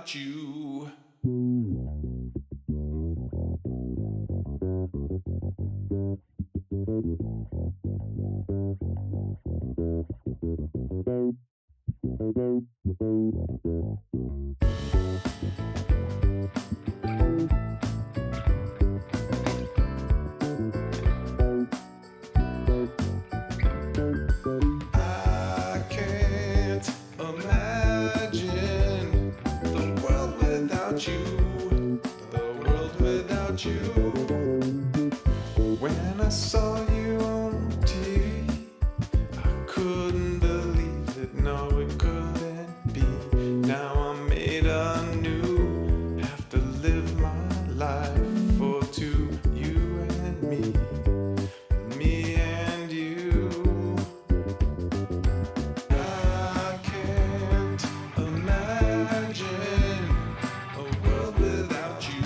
without you. I can't imagine the world without you. The world without you. When I saw you on TV, I couldn't believe it. No, it couldn't be. Now I'm made anew. Have to live my life for two, you and me. Me and you. I can't imagine a world without you.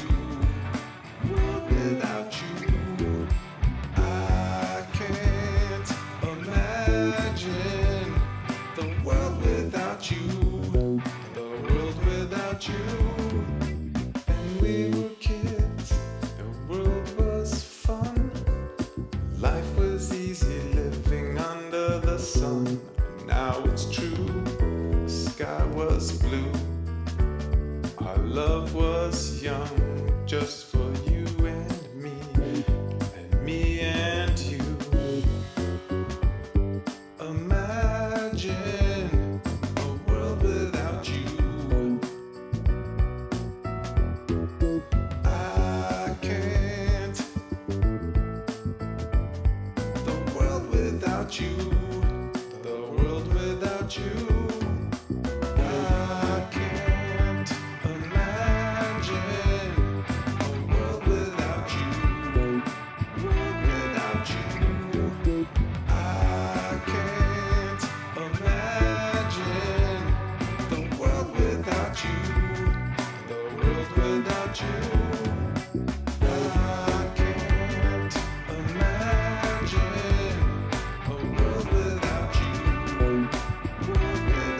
World without you. I can't imagine the world without you. The world without you. When we were kids, the world was fun. Life was easy living under the sun. Now it's true, the sky was blue. Our love was young, just for you and me and you. Imagine a world without you. I can't. The world without you. The world without you. I can't imagine a world without you. World without you. I can't imagine the world without you. The world without you. I can't imagine a world without you. World without you.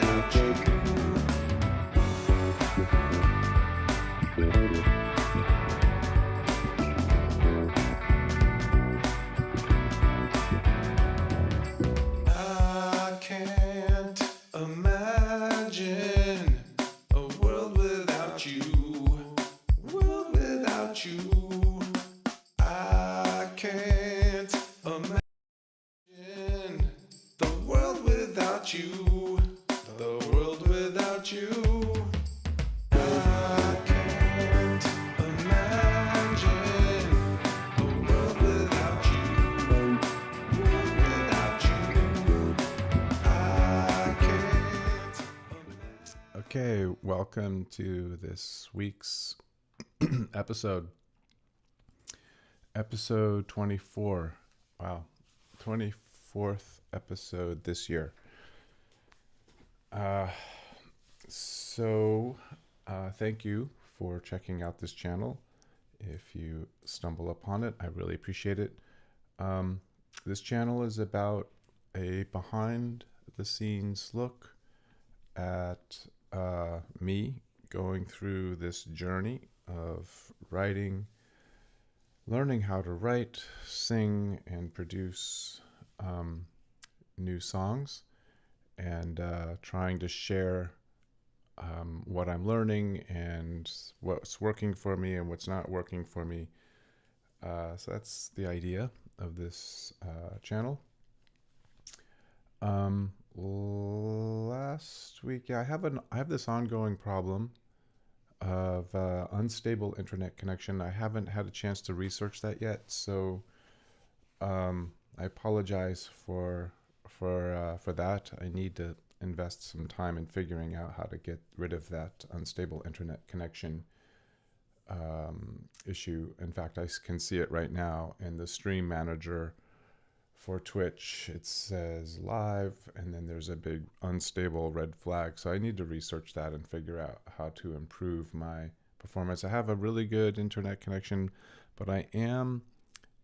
I can't imagine a world without you. World without you. I can't imagine the world without you. The world without you. I can't imagine a world without you. World without you. I can't. Okay, welcome to this week's episode. Episode 24. Wow. 24th episode this year. Thank you for checking out this channel. If you stumble upon it, I really appreciate it. This channel is about a behind the scenes look at me going through this journey of writing, learning how to write, sing, and produce new songs, and trying to share what I'm learning and what's working for me and what's not working for me. So that's the idea of this channel. Last week, I have this ongoing problem of unstable internet connection. I haven't had a chance to research that yet, so I apologize for that. I need to invest some time in figuring out how to get rid of that unstable internet connection issue. In fact, I can see it right now in the stream manager for Twitch. It says live, and then there's a big unstable red flag. So I need to research that and figure out how to improve my performance. I have a really good internet connection, but I am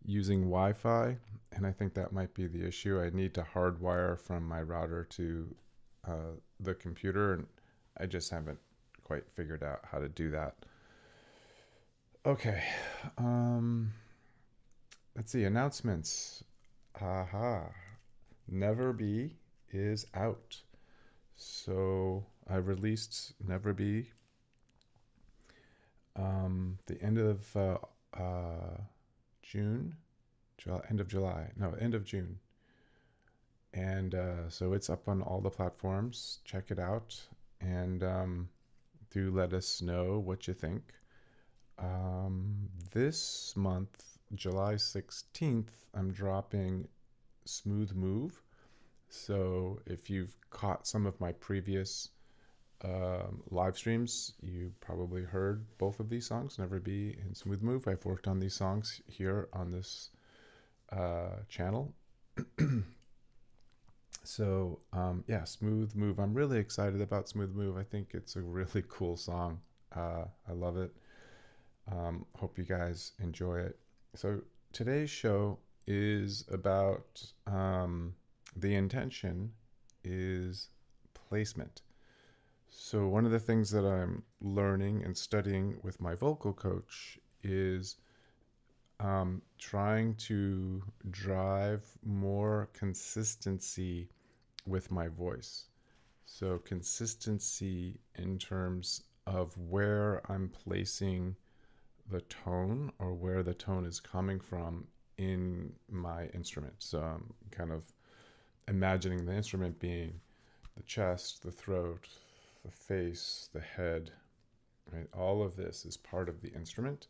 using Wi-Fi, and I think that might be the issue. I need to hardwire from my router to the computer, and I just haven't quite figured out how to do that. Okay. Um, let's see. Announcements. Haha. Never Be is out. So I released Never Be the end of June, end of July, no, end of June. And so it's up on all the platforms. Check it out. And do let us know what you think. This month, July 16th, I'm dropping Smooth Move. So if you've caught some of my previous live streams, you probably heard both of these songs, Never Be and Smooth Move. I've worked on these songs here on this channel. So yeah, Smooth Move. I'm really excited about Smooth Move. I think it's a really cool song. I love it. Hope you guys enjoy it. So today's show is about the intention is placement. So one of the things that I'm learning and studying with my vocal coach is trying to drive more consistency with my voice. So consistency in terms of where I'm placing the tone or where the tone is coming from in my instrument. So I'm kind of imagining the instrument being the chest, the throat, the face, the head, right? All of this is part of the instrument.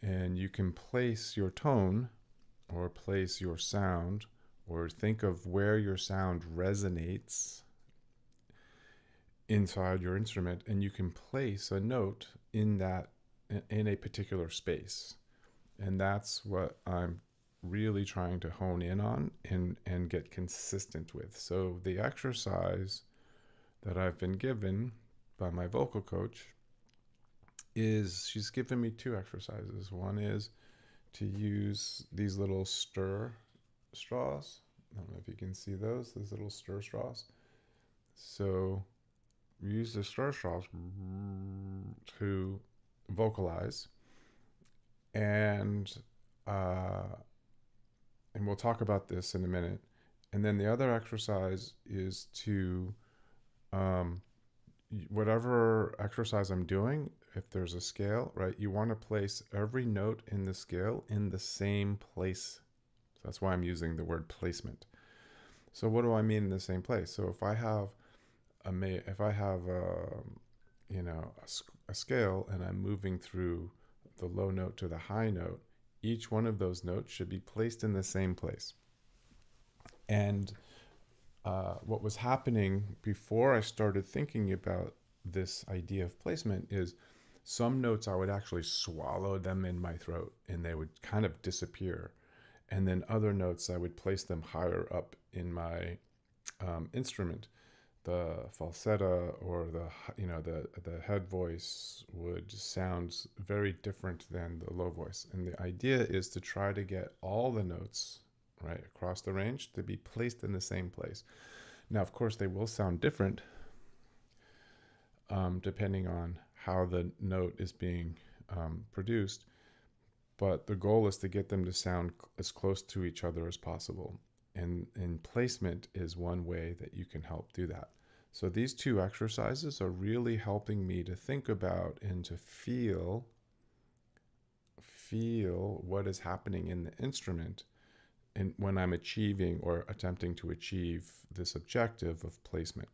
And you can place your tone or place your sound or think of where your sound resonates inside your instrument, and you can place a note in that in a particular space. And that's what I'm really trying to hone in on and get consistent with. So the exercise that I've been given by my vocal coach is she's given me two exercises. One is to use these little stir straws. I don't know if you can see those little stir straws. So use the stir straws to vocalize, and we'll talk about this in a minute. And then the other exercise is to whatever exercise I'm doing, if there's a scale, right, you want to place every note in the scale in the same place. So that's why I'm using the word placement. So what do I mean in the same place? So if I have a scale and I'm moving through the low note to the high note, each one of those notes should be placed in the same place. And what was happening before I started thinking about this idea of placement is some notes I would actually swallow them in my throat and they would kind of disappear. And then other notes I would place them higher up in my instrument. The falsetto or the head voice would sound very different than the low voice. And the idea is to try to get all the notes right across the range to be placed in the same place. Now, of course, they will sound different depending on how the note is being produced, but the goal is to get them to sound as close to each other as possible. And placement is one way that you can help do that. So these two exercises are really helping me to think about and to feel what is happening in the instrument and when I'm achieving or attempting to achieve this objective of placement.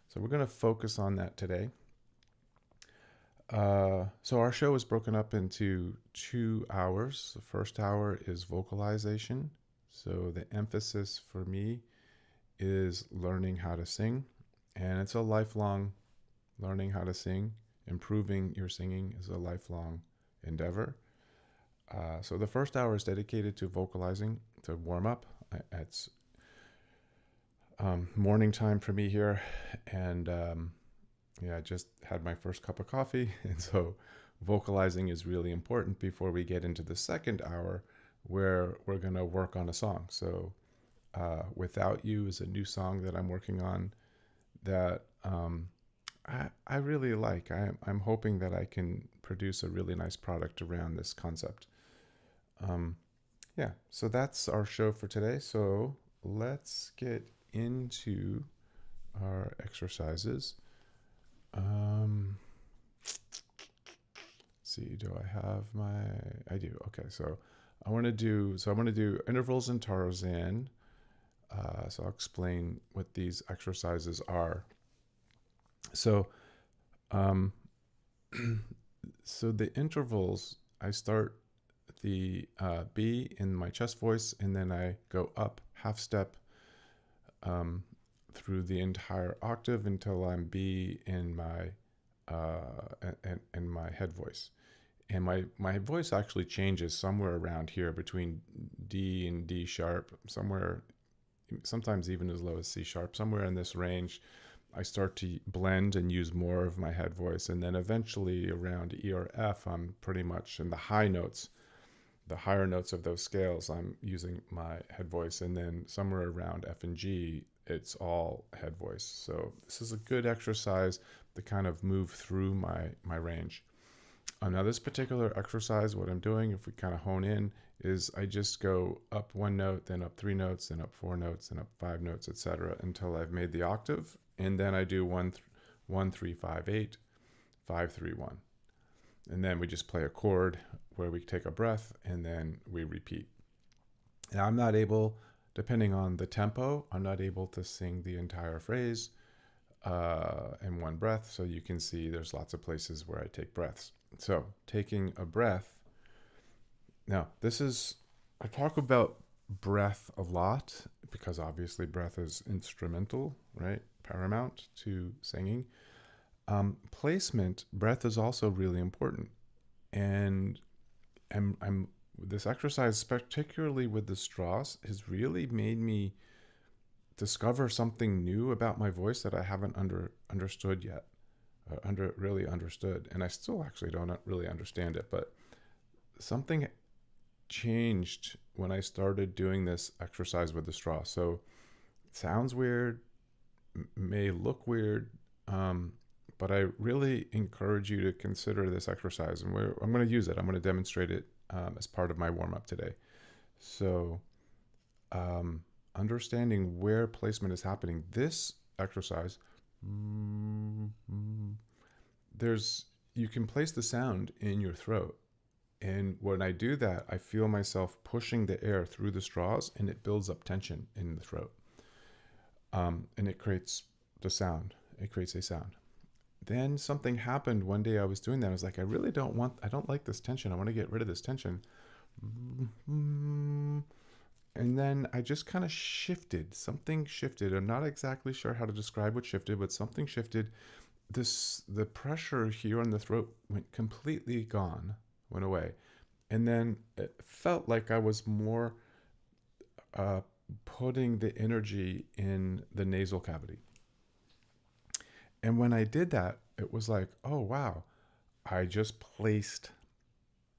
So we're going to focus on that today. So our show is broken up into 2 hours. The first hour is vocalization. So the emphasis for me is learning how to sing. And it's a lifelong learning how to sing. Improving your singing is a lifelong endeavor. So the first hour is dedicated to vocalizing, to warm up. It's morning time for me here. And I just had my first cup of coffee. And so vocalizing is really important before we get into the second hour where we're going to work on a song. So Without You is a new song that I'm working on that I really like. I'm hoping that I can produce a really nice product around this concept. Um, yeah, so that's our show for today. So let's get into our exercises. Um, see, do I have my? I do. Okay, so I want to do. So I want to do intervals in Tarzan. So I'll explain what these exercises are. So, um, so the intervals, I start the B in my chest voice, and then I go up half step um, through the entire octave until I'm B in my and my head voice. And my voice actually changes somewhere around here between D and D sharp, somewhere, sometimes even as low as C sharp, somewhere in this range. I start to blend and use more of my head voice. And then eventually around E or F, I'm pretty much in the high notes, the higher notes of those scales, I'm using my head voice. And then somewhere around F and G, it's all head voice. So this is a good exercise to kind of move through my range. Now this particular exercise, what I'm doing, if we kind of hone in, is I just go up one note, then up three notes, then up four notes, then up five notes, etc., until I've made the octave, and then I do 1 3 5 8 5 3 1, and then we just play a chord where we take a breath, and then we repeat. Now I'm not able, depending on the tempo, I'm not able to sing the entire phrase in one breath. So you can see there's lots of places where I take breaths. So taking a breath. Now, I talk about breath a lot because obviously breath is instrumental, right? Paramount to singing. Placement, breath is also really important. And this exercise, particularly with the straws, has really made me discover something new about my voice that I haven't understood yet, really understood, and I still actually don't really understand it. But something changed when I started doing this exercise with the straw. So it sounds weird, may look weird, but I really encourage you to consider this exercise, and I'm going to use it. I'm going to demonstrate it as part of my warm up today. So. Understanding where placement is happening. This exercise, you can place the sound in your throat. And when I do that, I feel myself pushing the air through the straws, and it builds up tension in the throat. And it creates the sound. It creates a sound. Then something happened one day. I was doing that. I was like, I don't like this tension. I want to get rid of this tension. And then I just kind of shifted. Something shifted. I'm not exactly sure how to describe what shifted, but something shifted. The pressure here on the throat went completely gone, went away. And then it felt like I was more putting the energy in the nasal cavity. And when I did that, it was like, oh, wow, I just placed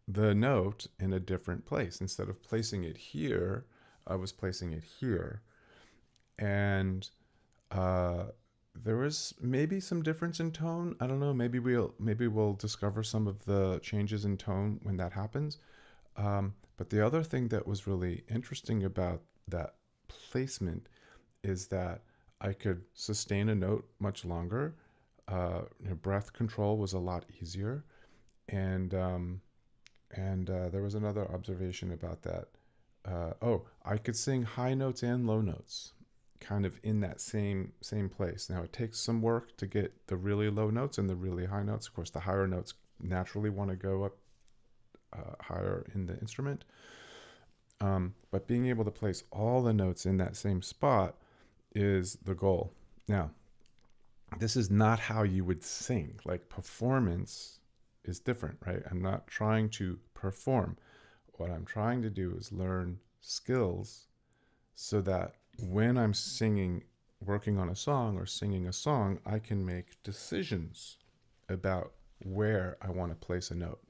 the note in a different place. Instead of placing it here, I was placing it here. And there was maybe some difference in tone. I don't know. Maybe we'll discover some of the changes in tone when that happens. But the other thing that was really interesting about that placement is that I could sustain a note much longer. Breath control was a lot easier, and there was another observation about that. I could sing high notes and low notes, kind of in that same place. Now it takes some work to get the really low notes and the really high notes. Of course, the higher notes naturally want to go up higher in the instrument. But being able to place all the notes in that same spot is the goal. Now, this is not how you would sing. Like, performance is different, right? I'm not trying to perform. What I'm trying to do is learn skills so that when I'm singing, working on a song or singing a song, I can make decisions about where I want to place a note.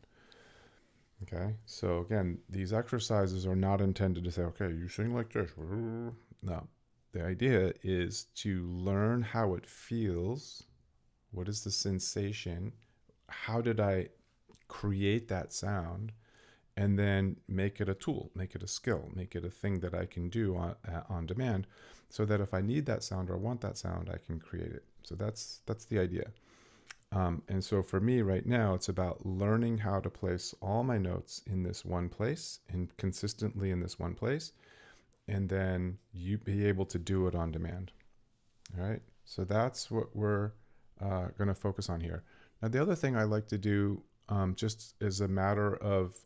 Okay, so again, these exercises are not intended to say, okay, you sing like this. No, the idea is to learn how it feels What is the sensation? How did I create that sound? And then make it a tool, make it a skill, make it a thing that I can do on demand, so that if I need that sound or want that sound, I can create it. So that's the idea. And so for me right now, it's about learning how to place all my notes in this one place and consistently in this one place, and then you be able to do it on demand. All right. So that's what we're going to focus on here. Now, the other thing I like to do, just as a matter of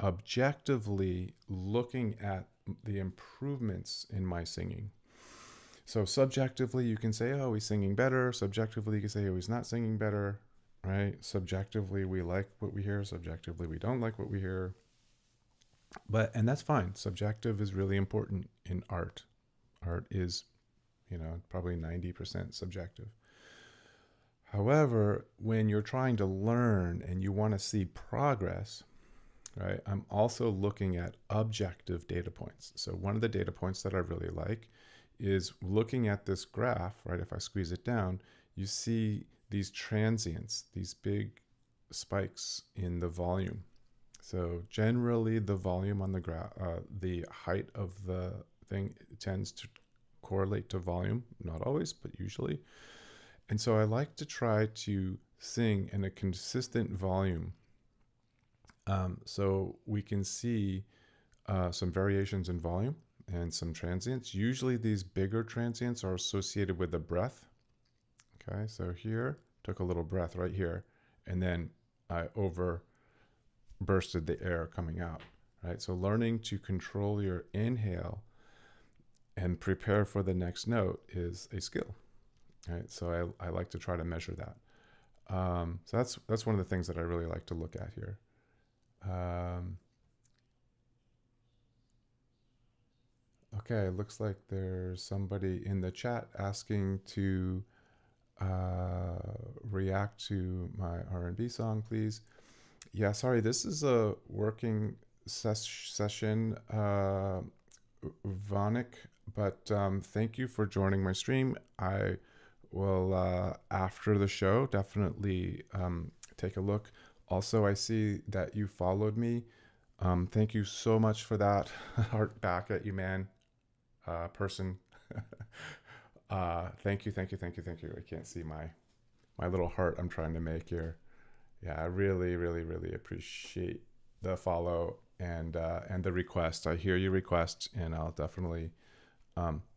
objectively looking at the improvements in my singing. So subjectively, you can say, oh, he's singing better. Subjectively, you can say, oh, he's not singing better, right? Subjectively, we like what we hear. Subjectively, we don't like what we hear. And that's fine. Subjective is really important in art. Art is, probably 90% subjective. However, when you're trying to learn and you want to see progress, right, I'm also looking at objective data points. So one of the data points that I really like is looking at this graph, right? If I squeeze it down, you see these transients, these big spikes in the volume. So generally the volume on the graph, the height of the thing tends to correlate to volume, not always, but usually. And so I like to try to sing in a consistent volume. So we can see some variations in volume and some transients. Usually these bigger transients are associated with the breath. Okay, so here, took a little breath right here, and then I bursted the air coming out, right? So learning to control your inhale and prepare for the next note is a skill, right? So I like to try to measure that. So that's one of the things that I really like to look at here. Okay, looks like there's somebody in the chat asking to react to my R&B song, please. Yeah, sorry, this is a working session, Vanik, but thank you for joining my stream. I will, after the show, definitely take a look. Also, I see that you followed me. Thank you so much for that. Heart back at you, man. Person. Thank you. I can't see my little heart I'm trying to make here. Yeah, I really, really, really appreciate the follow and the request. I hear your request, and I'll definitely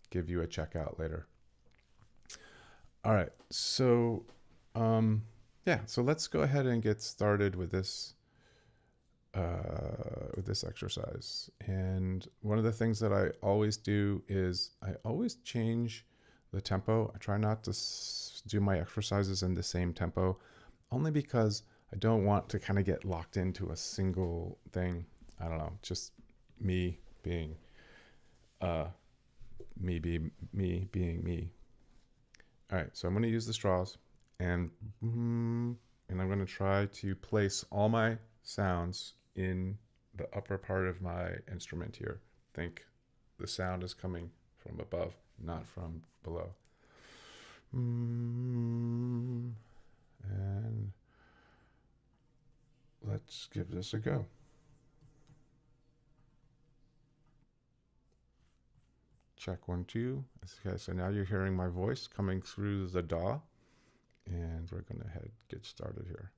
give you a check out later. All right, so yeah, so let's go ahead and get started with this exercise. And one of the things that I always do is I always change the tempo. I try not to do my exercises in the same tempo, only because I don't want to kind of get locked into a single thing. I don't know, just me being me being me. All right, so I'm going to use the straws, and I'm going to try to place all my sounds in the upper part of my instrument here. Think the sound is coming from above, not from below. And let's give this a go. Check 1, 2. Okay, so now you're hearing my voice coming through the DAW, and we're going to get started here.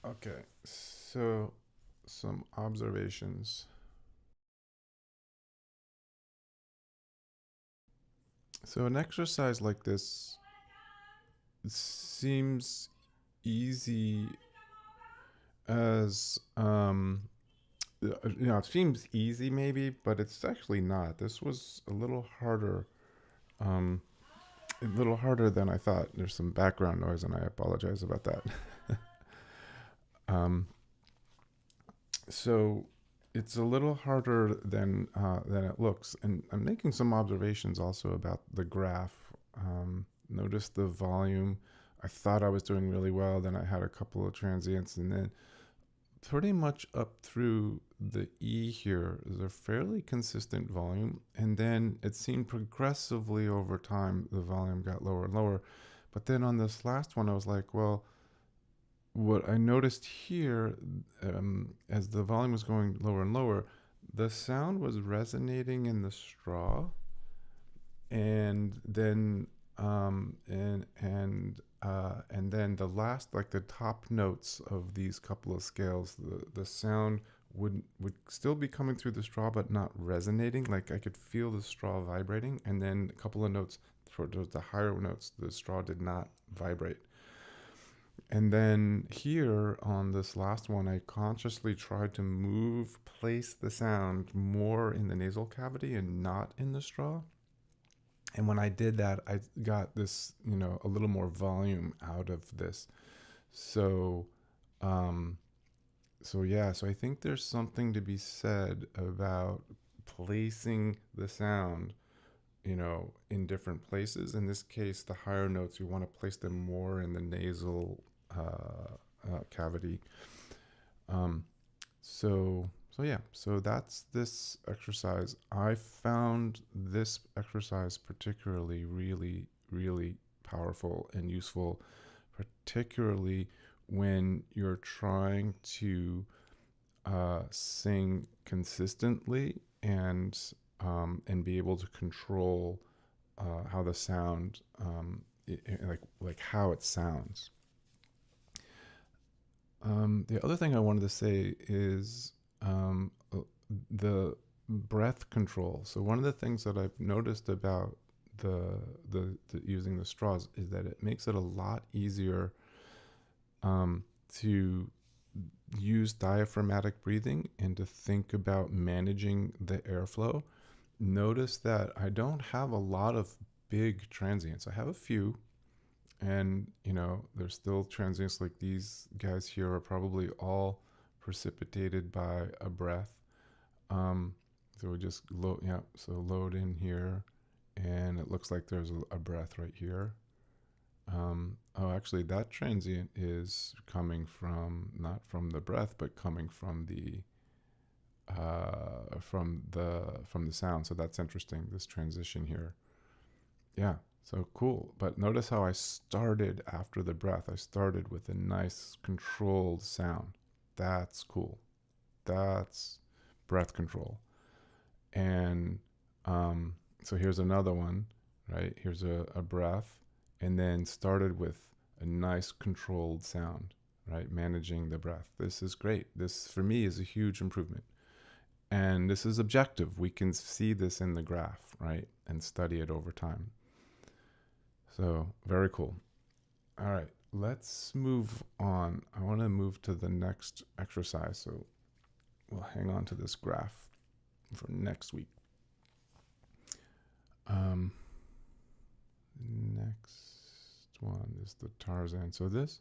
Okay, so some observations. So an exercise like this seems easy as it seems easy maybe, but it's actually not. This was um, a little harder than I thought. There's some background noise, and I apologize about that. um, so it's a little harder than it looks, and I'm making some observations also about the graph. notice the volume. I thought I was doing really well. Then I had a couple of transients, and then pretty much up through the E here is a fairly consistent volume. And then it seemed progressively over time, the volume got lower and lower. But then on this last one, I was like, well, what I noticed here, as the volume was going lower and lower, the sound was resonating in the straw, and then and then the last, like the top notes of these couple of scales, the sound would still be coming through the straw, but not resonating. Like I could feel the straw vibrating, and then a couple of notes for the higher notes, the straw did not vibrate. And then here on this last one, I consciously tried to place the sound more in the nasal cavity and not in the straw. And when I did that, I got this, a little more volume out of this. So, so I think there's something to be said about placing the sound, in different places. In this case, the higher notes, you want to place them more in the nasal cavity. So that's this exercise. I found this exercise particularly really, really powerful and useful, particularly when you're trying to sing consistently and be able to control how the sound, like how it sounds. The other thing I wanted to say is the breath control. So one of the things that I've noticed about the using the straws is that it makes it a lot easier to use diaphragmatic breathing and to think about managing the airflow. Notice that I don't have a lot of big transients. I have a few, and there's still transients. Like these guys here are probably all precipitated by a breath. So we just load in here, and it looks like there's a breath right here. Actually, that transient is coming from, not from the breath, but coming from the sound. So that's interesting, this transition here. Yeah, so cool. But notice how I started after the breath. I started with a nice controlled sound. That's cool. That's breath control. And so here's another one, right? Here's a breath, and then started with a nice controlled sound, right? Managing the breath. This is great. This, for me, is a huge improvement. And this is objective. We can see this in the graph, right? And study it over time. So very cool. All right, let's move on. I want to move to the next exercise. So we'll hang on to this graph for next week. Next one is the Tarzan. So this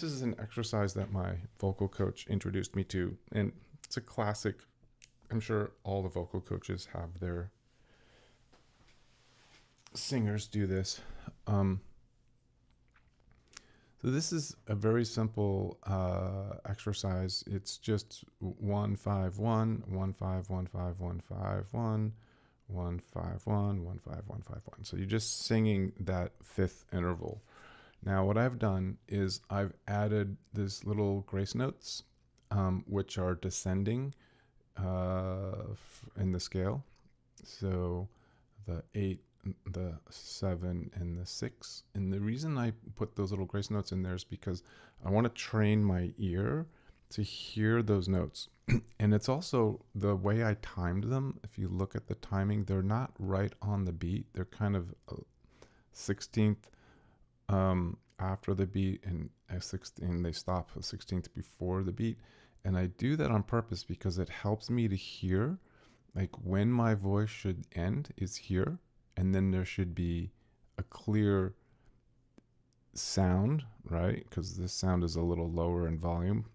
is an exercise that my vocal coach introduced me to, and it's a classic. I'm sure all the vocal coaches have their singers do this. So this is a very simple exercise. It's just 1 5 1 1 5 1 5 1 5 1 1 5 1 1 5 1 5 1. So you're just singing that fifth interval. Now what I've done is I've added this little grace notes, which are descending in the scale. So the 8, the 7, and the 6. And the reason I put those little grace notes in there is because I want to train my ear to hear those notes. And it's also the way I timed them. If you look at the timing, they're not right on the beat. They're kind of 16th after the beat, and they stop a 16th before the beat. And I do that on purpose because it helps me to hear, like, when my voice should end is here, and then there should be a clear sound, right? Because this sound is a little lower in volume.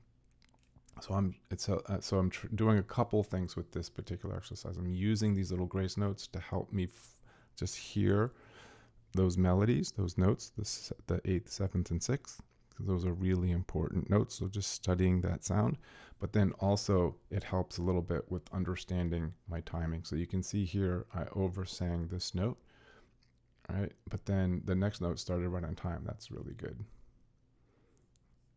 So I'm doing a couple things with this particular exercise. I'm using these little grace notes to help me just hear those melodies, those notes, the 8th, 7th, and 6th. Those are really important notes. So just studying that sound. But then also it helps a little bit with understanding my timing. So you can see here, I oversang this note, right? But then the next note started right on time. That's really good.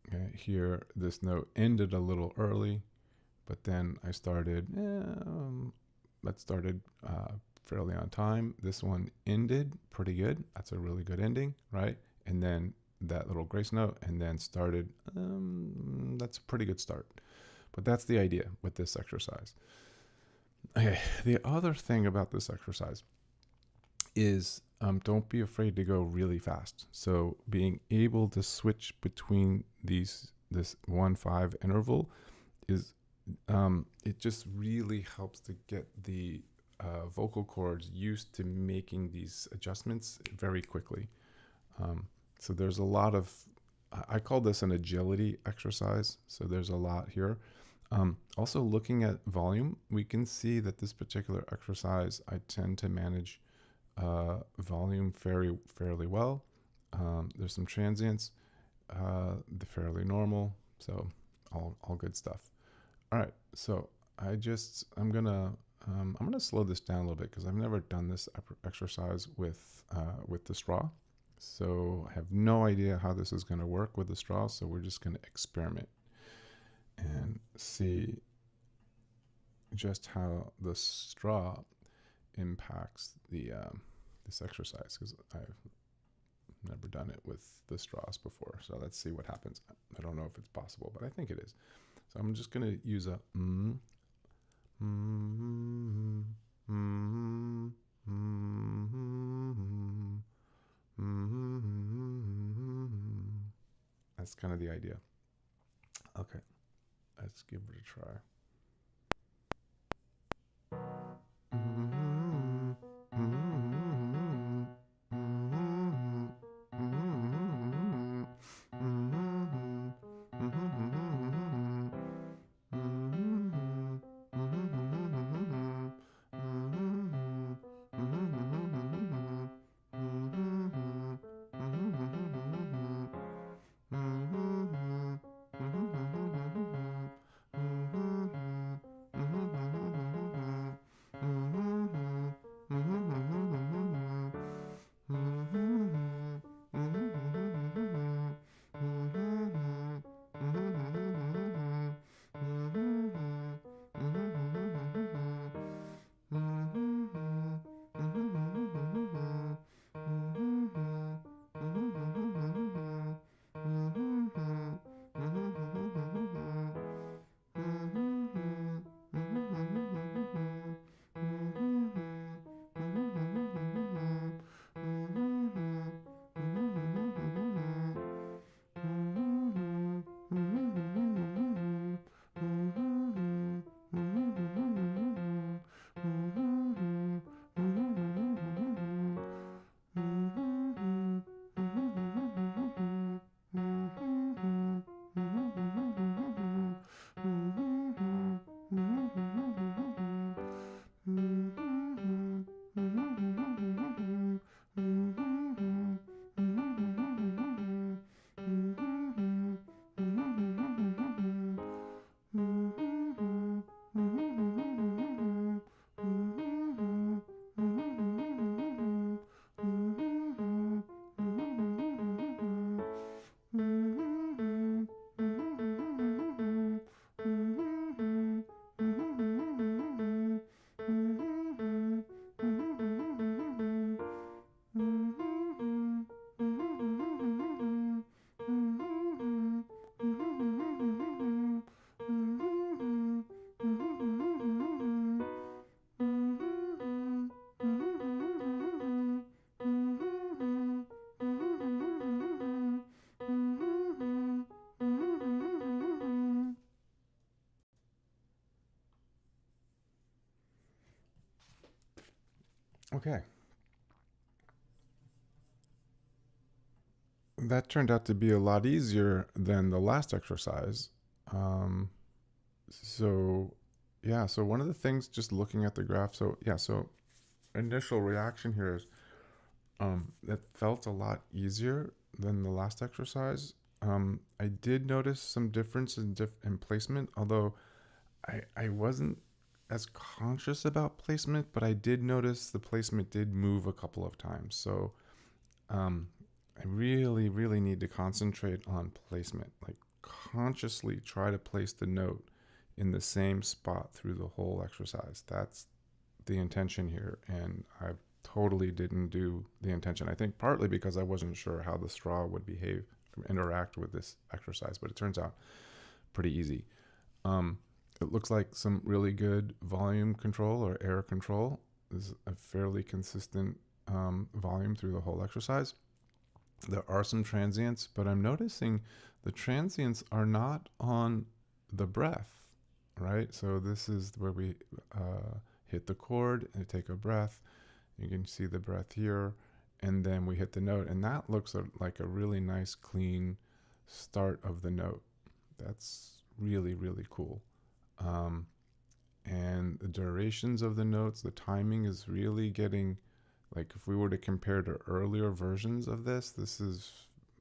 Okay, here, this note ended a little early, but then I started, that started fairly on time. This one ended pretty good. That's a really good ending, right? And then that little grace note, and then started, that's a pretty good start. But that's the idea with this exercise. Okay, the other thing about this exercise is don't be afraid to go really fast. So being able to switch between this 1-5 interval is, it just really helps to get the vocal cords used to making these adjustments very quickly. So there's a lot of, I call this an agility exercise. So there's a lot here. Also looking at volume, we can see that this particular exercise, I tend to manage volume fairly well. There's some transients, the fairly normal. So all good stuff. All right. So I'm gonna slow this down a little bit because I've never done this exercise with the straw. So I have no idea how this is going to work with the straw. So we're just going to experiment and see just how the straw impacts the this exercise, because I've never done it with the straws before. So let's see what happens. I don't know if it's possible, but I think it is. So I'm just going to use a That's kind of the idea. Okay, let's give it a try. Okay. That turned out to be a lot easier than the last exercise. So yeah, so one of the things, just looking at the graph, so yeah, so initial reaction here is That felt a lot easier than the last exercise. I did notice some difference in placement, although I wasn't as conscious about placement, but I did notice the placement did move a couple of times. So um, I really, really need to concentrate on placement. Like consciously try to place the note in the same spot through the whole exercise. That's the intention here. And I totally didn't do the intention. I think partly because I wasn't sure how the straw would behave, interact with this exercise, but it turns out pretty easy. It looks like some really good volume control or air control. This is a fairly consistent volume through the whole exercise. There are some transients, but I'm noticing the transients are not on the breath, right? So this is where we hit the chord and take a breath. You can see the breath here, and then we hit the note, and that looks like a really nice, clean start of the note. That's really, really cool. And the durations of the notes, the timing is really getting, like if we were to compare to earlier versions of this is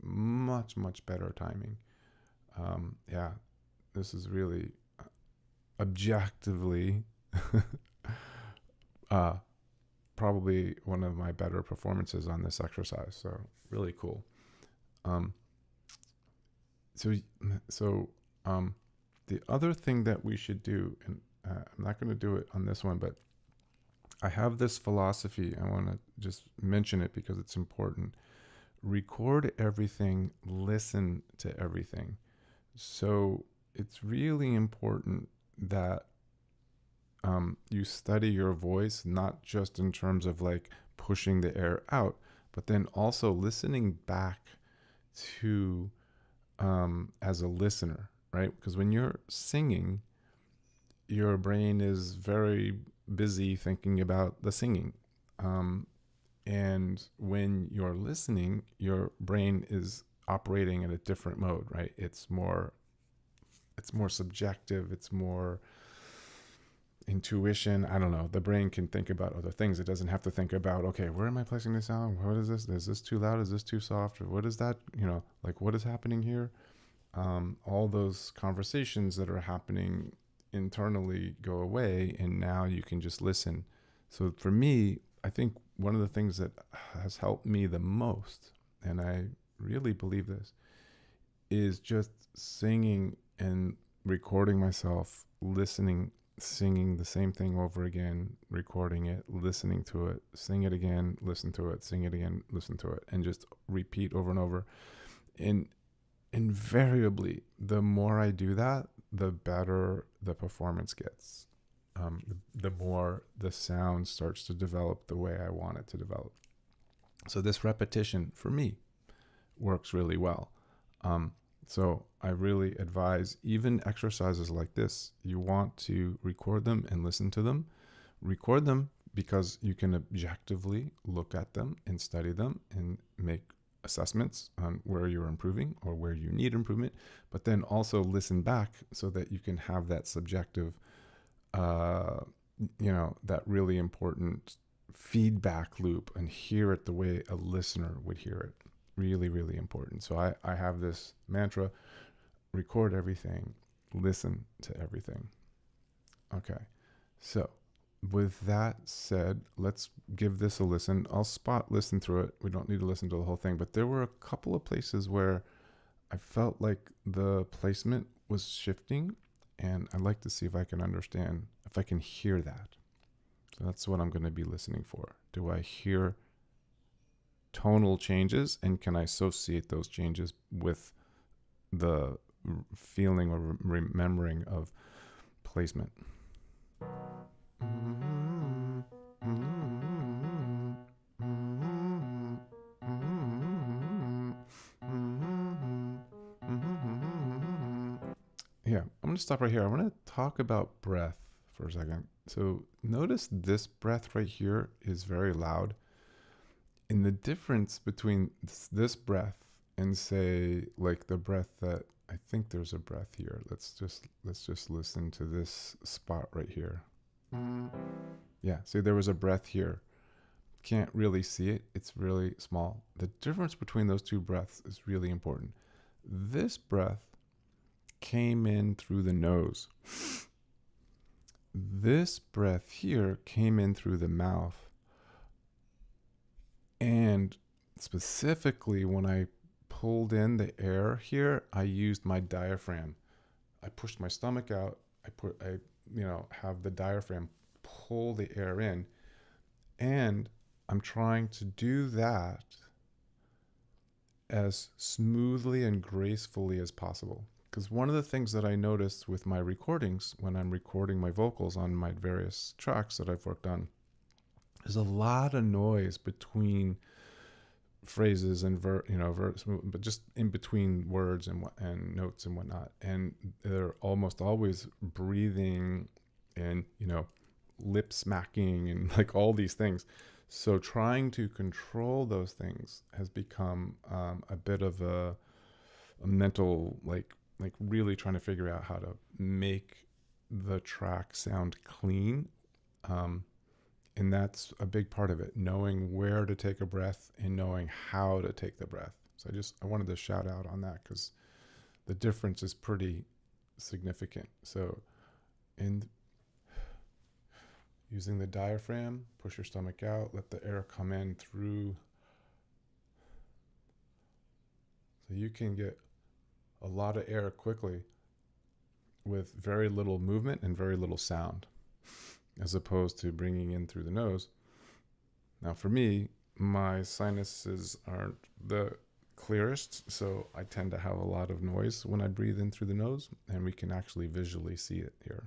much, much better timing. Yeah, this is really objectively probably one of my better performances on this exercise. So really cool. The other thing that we should do, and I'm not going to do it on this one, but I have this philosophy. I want to just mention it because it's important. Record everything, listen to everything. So it's really important that you study your voice, not just in terms of like pushing the air out, but then also listening back to as a listener, right? Because when you're singing, your brain is very busy thinking about the singing. And when you're listening, your brain is operating in a different mode, right? It's more subjective. It's more intuition. I don't know. The brain can think about other things. It doesn't have to think about, okay, where am I placing this sound? What is this? Is this too loud? Is this too soft? Or what is that? Like what is happening here? All those conversations that are happening internally go away, and now you can just listen. So for me, I think one of the things that has helped me the most, and I really believe this, is just singing and recording myself, listening, singing the same thing over again, recording it, listening to it, sing it again, listen to it, sing it again, listen to it, and just repeat over and over. And invariably, the more I do that, the better the performance gets. The more the sound starts to develop the way I want it to develop. So this repetition for me works really well. So I really advise even exercises like this, you want to record them and listen to them. Record them because you can objectively look at them and study them and make assessments on where you're improving or where you need improvement, but then also listen back so that you can have that subjective, that really important feedback loop and hear it the way a listener would hear it. Really, really important. So I have this mantra: record everything, listen to everything. Okay. So with that said, let's give this a listen. I'll listen through it. We don't need to listen to the whole thing, but there were a couple of places where I felt like the placement was shifting, and I'd like to see if I can understand, if I can hear that. So that's what I'm going to be listening for. Do I hear tonal changes, and can I associate those changes with the feeling or remembering of placement? Yeah, I'm going to stop right here. I want to talk about breath for a second. So notice this breath right here is very loud. And the difference between this breath and say like the breath that, I think there's a breath here. Let's just listen to this spot right here. Yeah, see there was a breath here. can't really see it. It's really small. The difference between those two breaths is really important. This breath came in through the nose. This breath here came in through the mouth. And specifically, when I pulled in the air here, I used my diaphragm. I pushed my stomach out. I have the diaphragm pull the air in, and I'm trying to do that as smoothly and gracefully as possible. Because one of the things that I noticed with my recordings, when I'm recording my vocals on my various tracks that I've worked on, is a lot of noise between phrases and but just in between words and notes and whatnot. And they're almost always breathing and lip smacking and like all these things. So trying to control those things has become a bit of a mental, like really trying to figure out how to make the track sound clean. And that's a big part of it, knowing where to take a breath and knowing how to take the breath. So I wanted to shout out on that because the difference is pretty significant. So using the diaphragm, push your stomach out, let the air come in through. So you can get a lot of air quickly with very little movement and very little sound, as opposed to bringing in through the nose. Now for me, my sinuses aren't the clearest, so I tend to have a lot of noise when I breathe in through the nose, and we can actually visually see it here.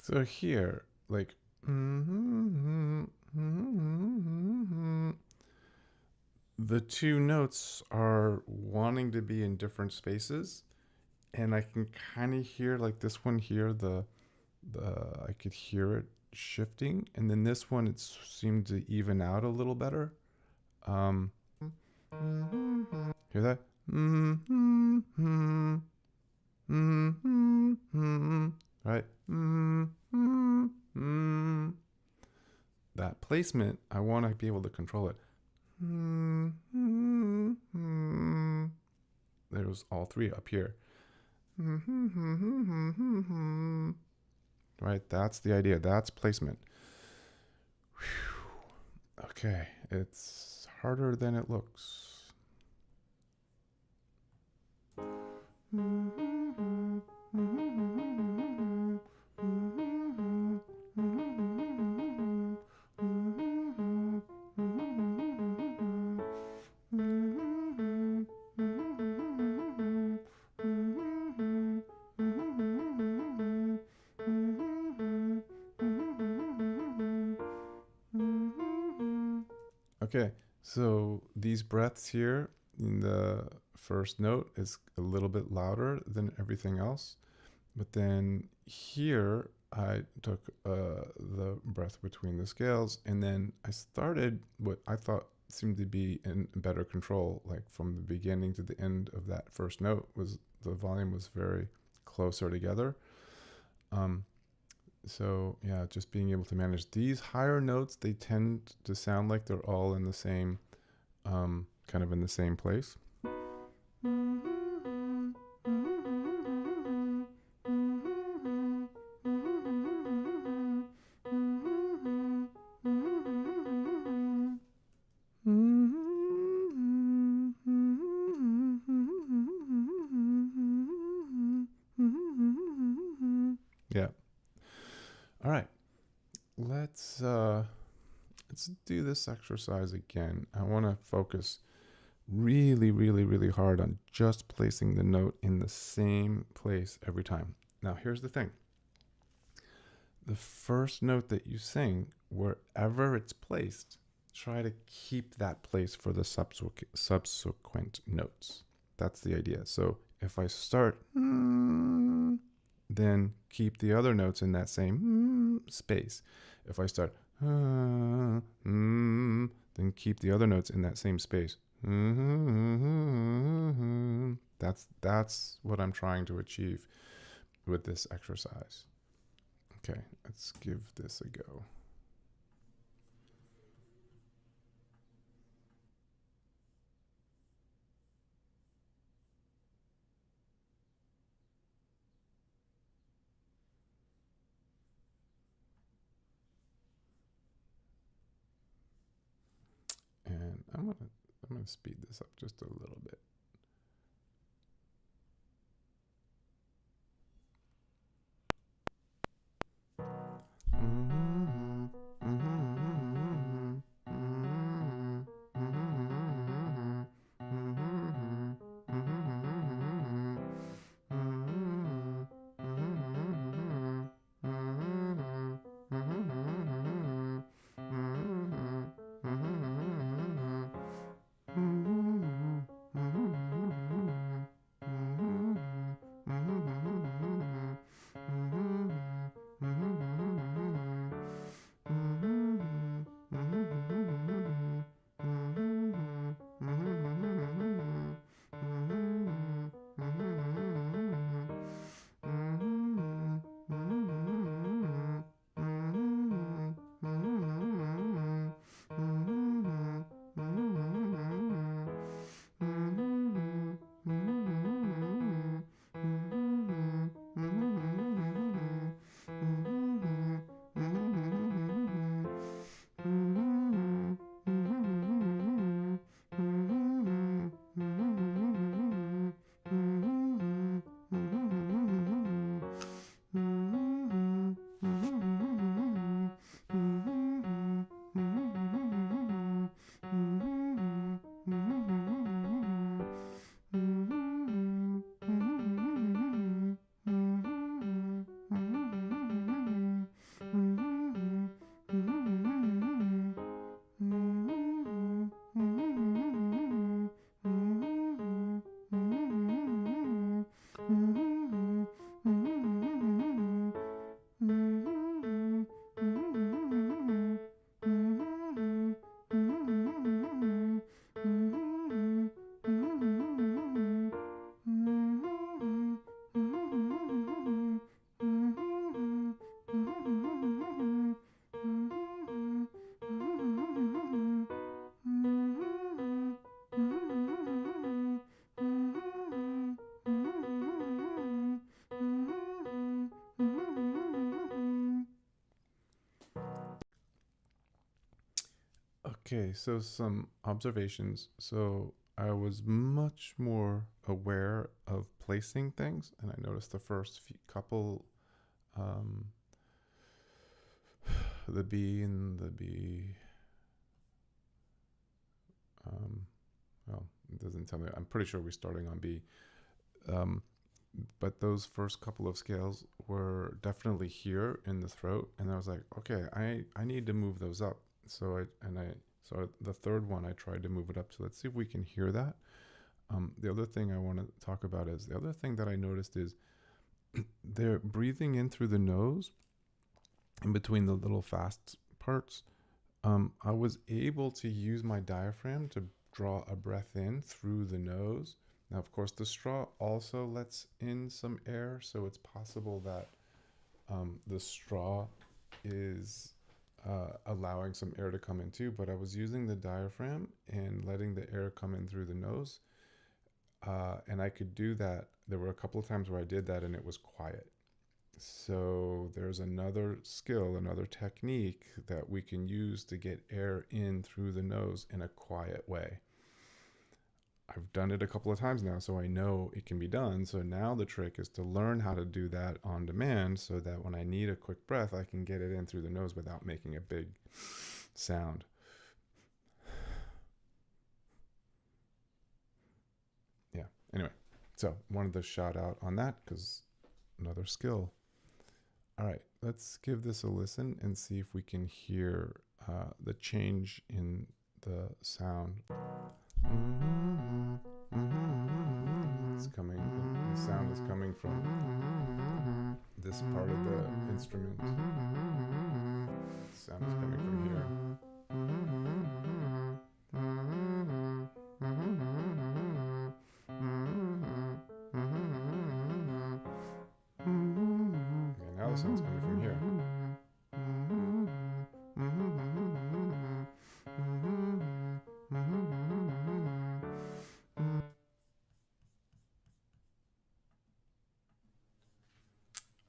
So here, like, the two notes are wanting to be in different spaces, and I can kind of hear, like this one here, I could hear it shifting, and then this one it seemed to even out a little better. Hear that? Right? That placement, I want to be able to control it. There's all three up here. Right? That's the idea. That's placement. Whew. Okay. It's harder than it looks. Okay, so these breaths here in the first note is a little bit louder than everything else. But then here I took the breath between the scales, and then I started what I thought seemed to be in better control. Like from the beginning to the end of that first note, was the volume was very closer together. So yeah, just being able to manage these higher notes, they tend to sound like they're all in the same, kind of in the same place. Yeah. All right. Let's let's do this exercise again. I want to focus really, really, really hard on just placing the note in the same place every time. Now, here's the thing. The first note that you sing, wherever it's placed, try to keep that place for the subsequent notes. That's the idea. So if I start, then keep the other notes in that same space. If I start, then keep the other notes in that same space. That's what I'm trying to achieve with this exercise. Okay, let's give this a go. And I'm gonna speed this up just a little bit. Okay, so some observations. So I was much more aware of placing things, and I noticed the first couple, the B and the B. Well, it doesn't tell me. I'm pretty sure we're starting on B. But those first couple of scales were definitely here in the throat, and I was like, okay, I need to move those up. So the third one I tried to move it up. So let's see if we can hear that. The other thing I want to talk about is the other thing that I noticed is they're breathing in through the nose, in between the little fast parts. I was able to use my diaphragm to draw a breath in through the nose. Now, of course, the straw also lets in some air, so it's possible that the straw is allowing some air to come in too, but I was using the diaphragm and letting the air come in through the nose, and I could do that. There were a couple of times where I did that and it was quiet. So there's another skill, another technique that we can use to get air in through the nose in a quiet way. I've done it a couple of times now, so I know it can be done. So now the trick is to learn how to do that on demand so that when I need a quick breath, I can get it in through the nose without making a big sound. Yeah, anyway, so wanted to shout out on that because another skill. All right, let's give this a listen and see if we can hear the change in the sound. It's coming, the sound is coming from this part of the instrument. The sound is coming from here. Okay, now the sound's coming from here.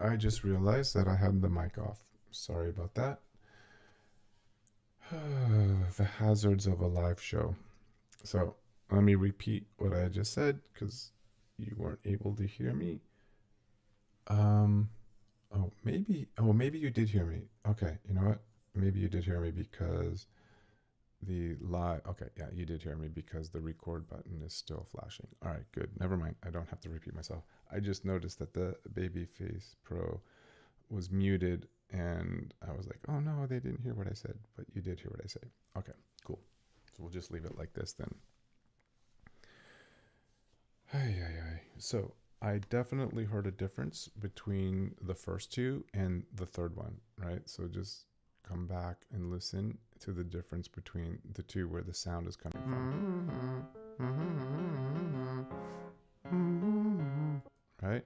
I just realized that I had the mic off. Sorry about that. The hazards of a live show. So let me repeat what I just said because you weren't able to hear me. Maybe you did hear me. Okay, you know what? Maybe you did hear me because the live. Okay, yeah, you did hear me because the record button is still flashing. All right, good. Never mind. I don't have to repeat myself. I just noticed that the Babyface Pro was muted, and I was like, oh no, they didn't hear what I said, but you did hear what I said. Okay, cool. So we'll just leave it like this then. So I definitely heard a difference between the first two and the third one, right? So just come back and listen to the difference between the two where the sound is coming from. Right?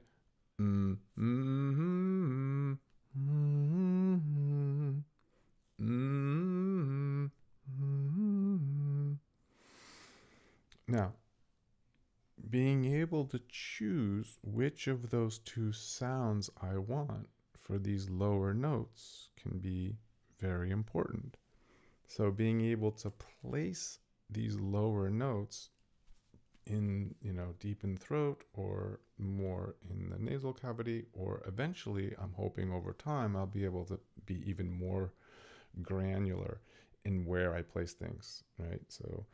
Now, being able to choose which of those two sounds I want for these lower notes can be very important. So being able to place these lower notes in, deep in the throat or more in the nasal cavity, or eventually I'm hoping over time I'll be able to be even more granular in where I place things, right? So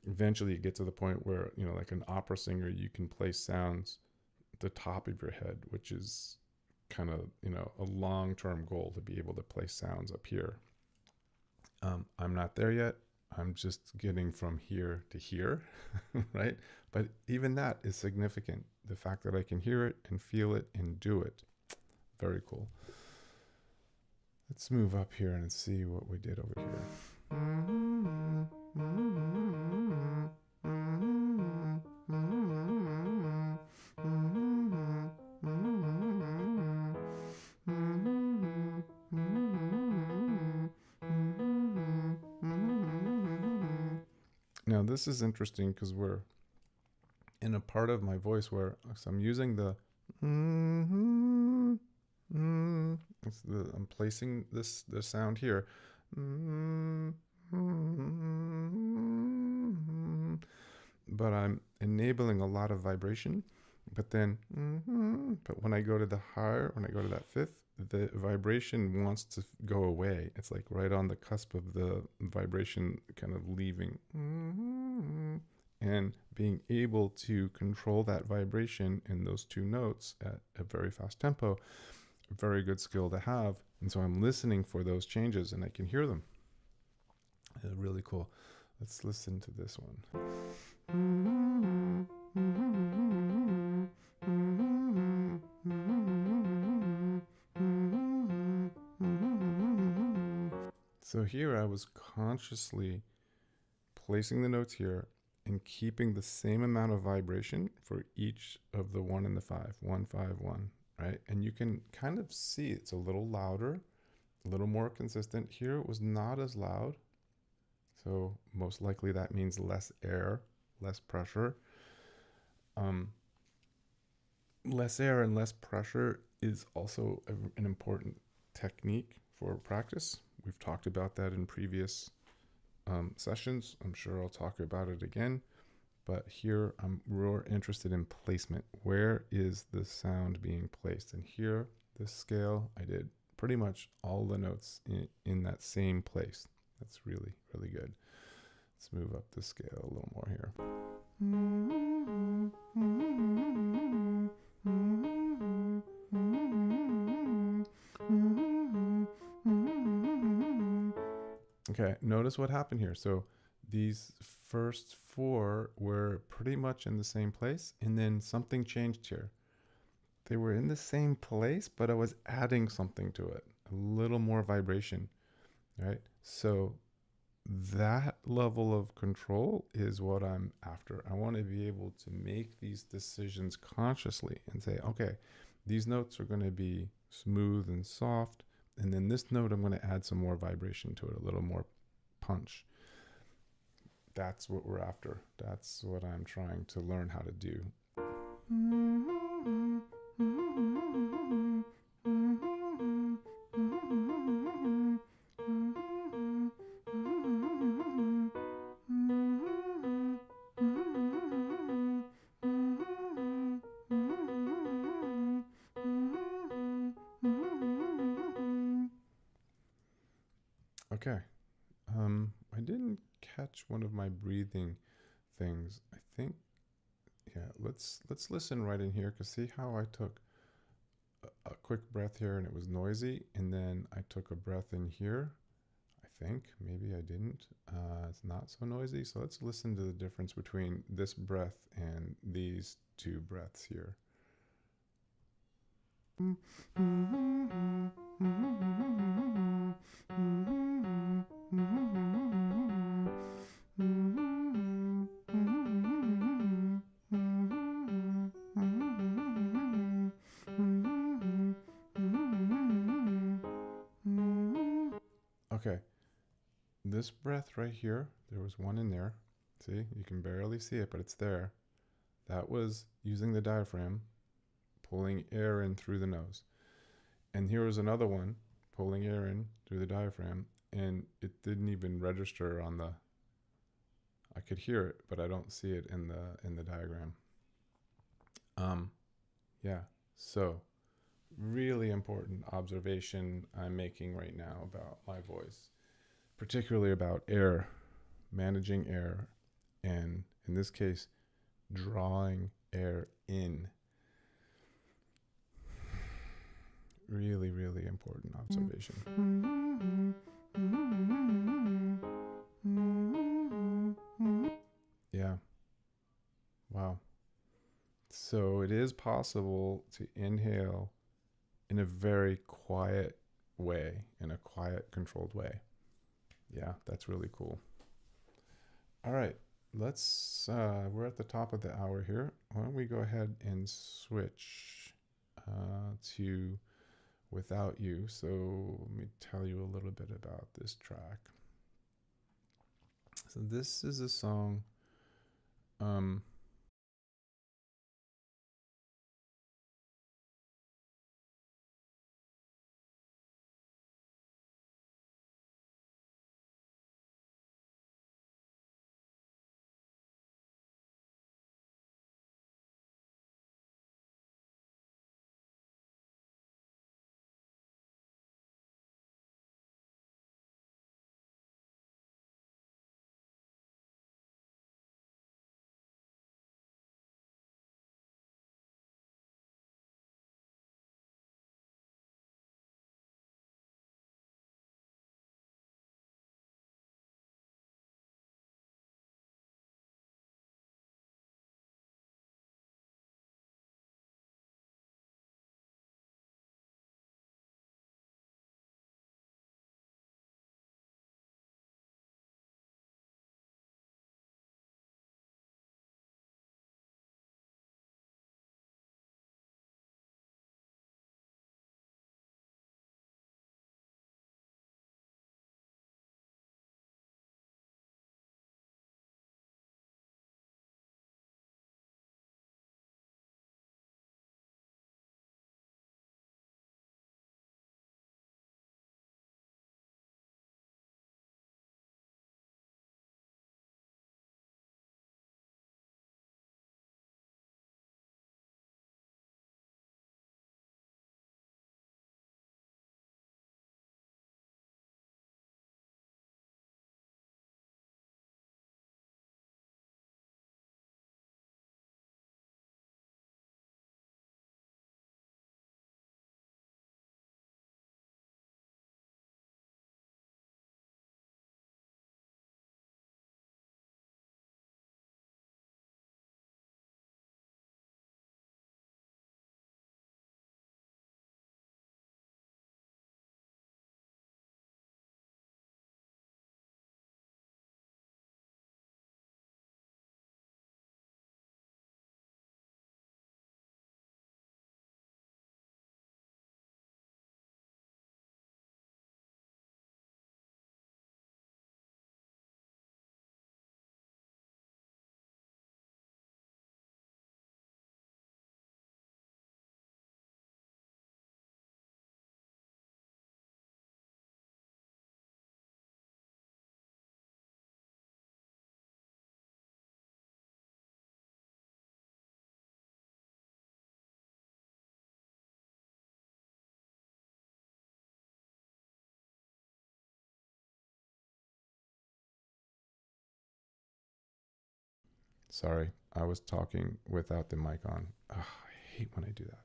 eventually you get to the point where, like an opera singer, you can place sounds at the top of your head, which is kind of, a long-term goal to be able to place sounds up here. I'm not there yet. I'm just getting from here to here, right? But even that is significant. The fact that I can hear it and feel it and do it. Very cool. Let's move up here and see what we did over here. Now this is interesting because we're in a part of my voice where I'm using the I'm placing the sound here, but I'm enabling a lot of vibration. But then, but when I go to the higher, when I go to that fifth, the vibration wants to go away. It's like right on the cusp of the vibration kind of leaving. And being able to control that vibration in those two notes at a very fast tempo, a very good skill to have. And so I'm listening for those changes and I can hear them. Really cool. Let's listen to this one. So here I was consciously placing the notes here and keeping the same amount of vibration for each of the 1 and the 5, 1, 5, 1, right? And you can kind of see it's a little louder, a little more consistent. Here it was not as loud. So most likely that means less air, less pressure. Less air and less pressure is also an important technique for practice. We've talked about that in previous sessions. I'm sure I'll talk about it again. But here I'm more interested in placement. Where is the sound being placed? And here, this scale, I did pretty much all the notes in that same place. That's really, really good. Let's move up the scale a little more here. Okay, notice what happened here. So these first four were pretty much in the same place, and then something changed here. They were in the same place, but I was adding something to it, a little more vibration, right? So that level of control is what I'm after. I want to be able to make these decisions consciously and say, okay, these notes are going to be smooth and soft, and then this note, I'm going to add some more vibration to it, a little more punch. That's what we're after. That's what I'm trying to learn how to do. Okay. I didn't catch one of my breathing things. I think, yeah, let's listen right in here, because see how I took a quick breath here and it was noisy, and then I took a breath in here. I think maybe I didn't. It's not so noisy. So let's listen to the difference between this breath and these two breaths here. Okay, this breath right here, there was one in there. See, you can barely see it, but it's there. That was using the diaphragm, pulling air in through the nose. And here was another one, pulling air in through the diaphragm, and it didn't even register on the, I could hear it, but I don't see it in the diagram. Yeah, so really important observation I'm making right now about my voice, particularly about air, managing air, and in this case, drawing air in. Really, really important observation. Yeah. Wow. So it is possible to inhale in a very quiet way, in a quiet, controlled way. Yeah, that's really cool. All right, we're at the top of the hour here. Why don't we go ahead and switch to Without You. So let me tell you a little bit about this track. So this is a song, Sorry, I was talking without the mic on. Ugh, I hate when I do that.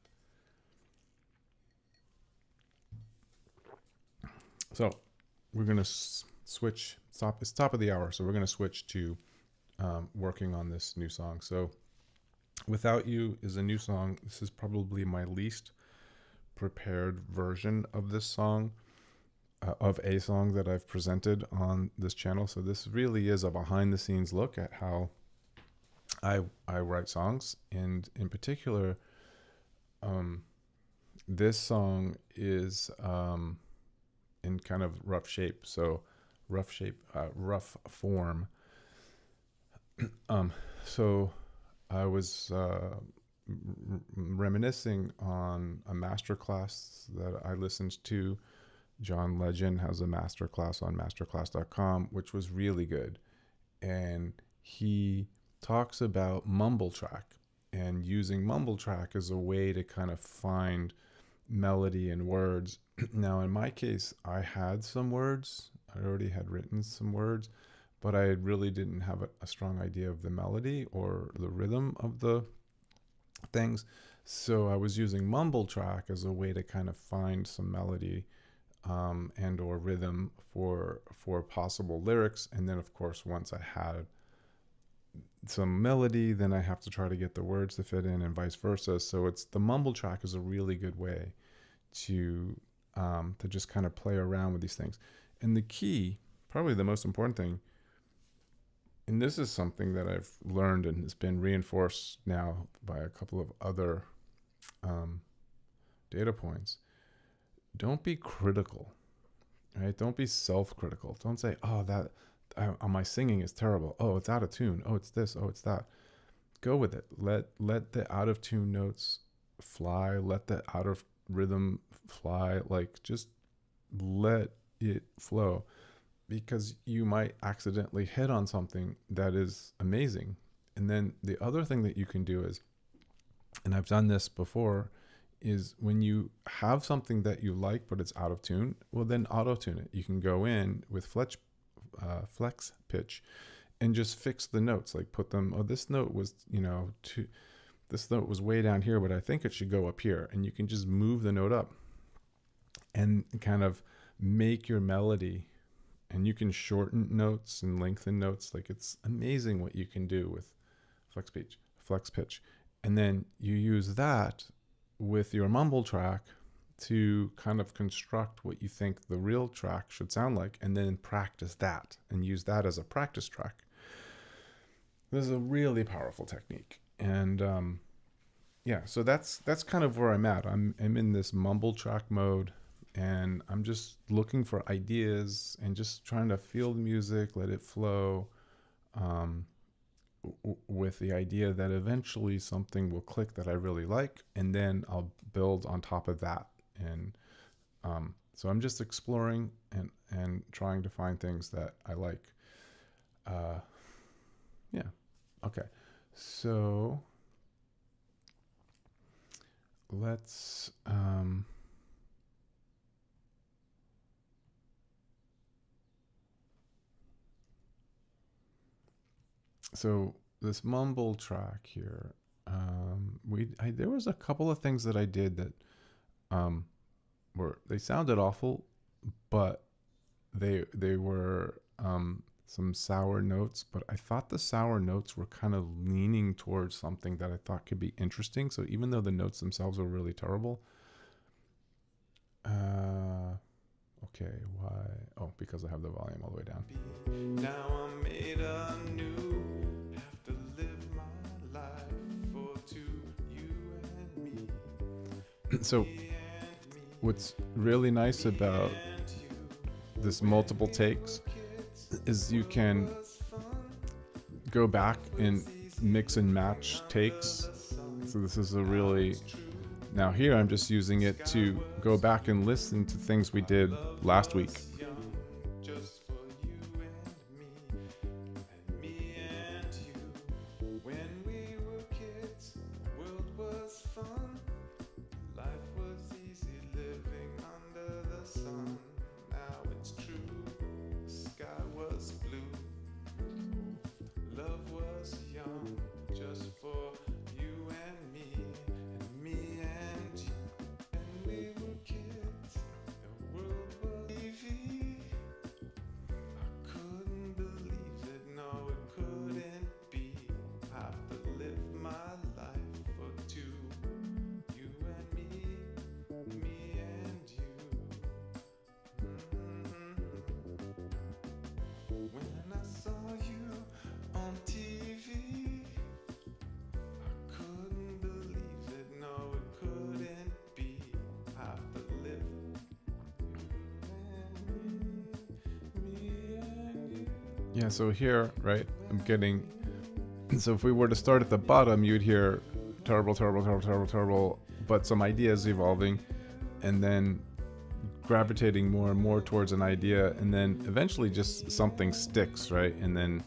So we're going to switch. It's top of the hour, so we're going to switch to working on this new song. So Without You is a new song. This is probably my least prepared version of this song, of a song that I've presented on this channel. So this really is a behind the scenes look at how I write songs. And in particular, this song is in kind of rough shape. So rough form. So I was reminiscing on a masterclass that I listened to. John Legend has a masterclass on masterclass.com, which was really good. And he talks about mumble track and using mumble track as a way to kind of find melody and words. Now, in my case, I had some words. I already had written some words, but I really didn't have a strong idea of the melody or the rhythm of the things. So I was using mumble track as a way to kind of find some melody and or rhythm for possible lyrics. And then, of course, once I had some melody, then I have to try to get the words to fit in and vice versa. So it's the mumble track is a really good way to just kind of play around with these things. And the key, probably the most important thing, and this is something that I've learned and has been reinforced now by a couple of other data points. Don't be critical, right? Don't be self-critical. Don't say, oh, that my singing is terrible. Oh, it's out of tune. Oh, it's this. Oh, it's that. Go with it. Let the out of tune notes fly. Let the out of rhythm fly. Like, just let it flow, because you might accidentally hit on something that is amazing. And then the other thing that you can do is, and I've done this before, is when you have something that you like but it's out of tune, well, then auto tune it. You can go in with flex pitch and just fix the notes, like put them, oh, this note was, this note was way down here, but I think it should go up here. And you can just move the note up and kind of make your melody. And you can shorten notes and lengthen notes. Like, it's amazing what you can do with flex pitch. And then you use that with your mumble track to kind of construct what you think the real track should sound like, and then practice that and use that as a practice track. This is a really powerful technique. And so that's kind of where I'm at. I'm in this mumble track mode, and I'm just looking for ideas and just trying to feel the music, let it flow, with the idea that eventually something will click that I really like, and then I'll build on top of that. And so I'm just exploring and trying to find things that I like. Okay. So let's so this mumble track here, there was a couple of things that I did that they sounded awful, but they were some sour notes. But I thought the sour notes were kind of leaning towards something that I thought could be interesting. So even though the notes themselves were really terrible, okay, why? Oh, because I have the volume all the way down. Now I'm made anew, have to live my life for two, you and me. So what's really nice about this multiple takes is you can go back and mix and match takes. So this is a really, now here I'm just using it to go back and listen to things we did last week. Love was young. Yeah, so here, right, I'm getting, so if we were to start at the bottom, you'd hear terrible, terrible, terrible, terrible, terrible, but some ideas evolving, and then gravitating more and more towards an idea, and then eventually just something sticks, right? And then,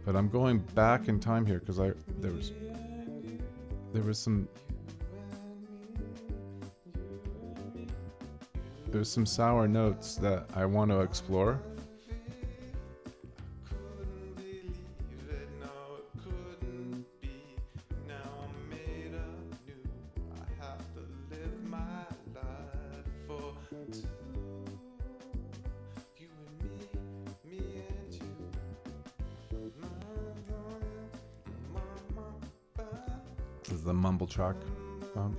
but I'm going back in time here because there was some sour notes that I want to explore. This is the mumble track. Bum.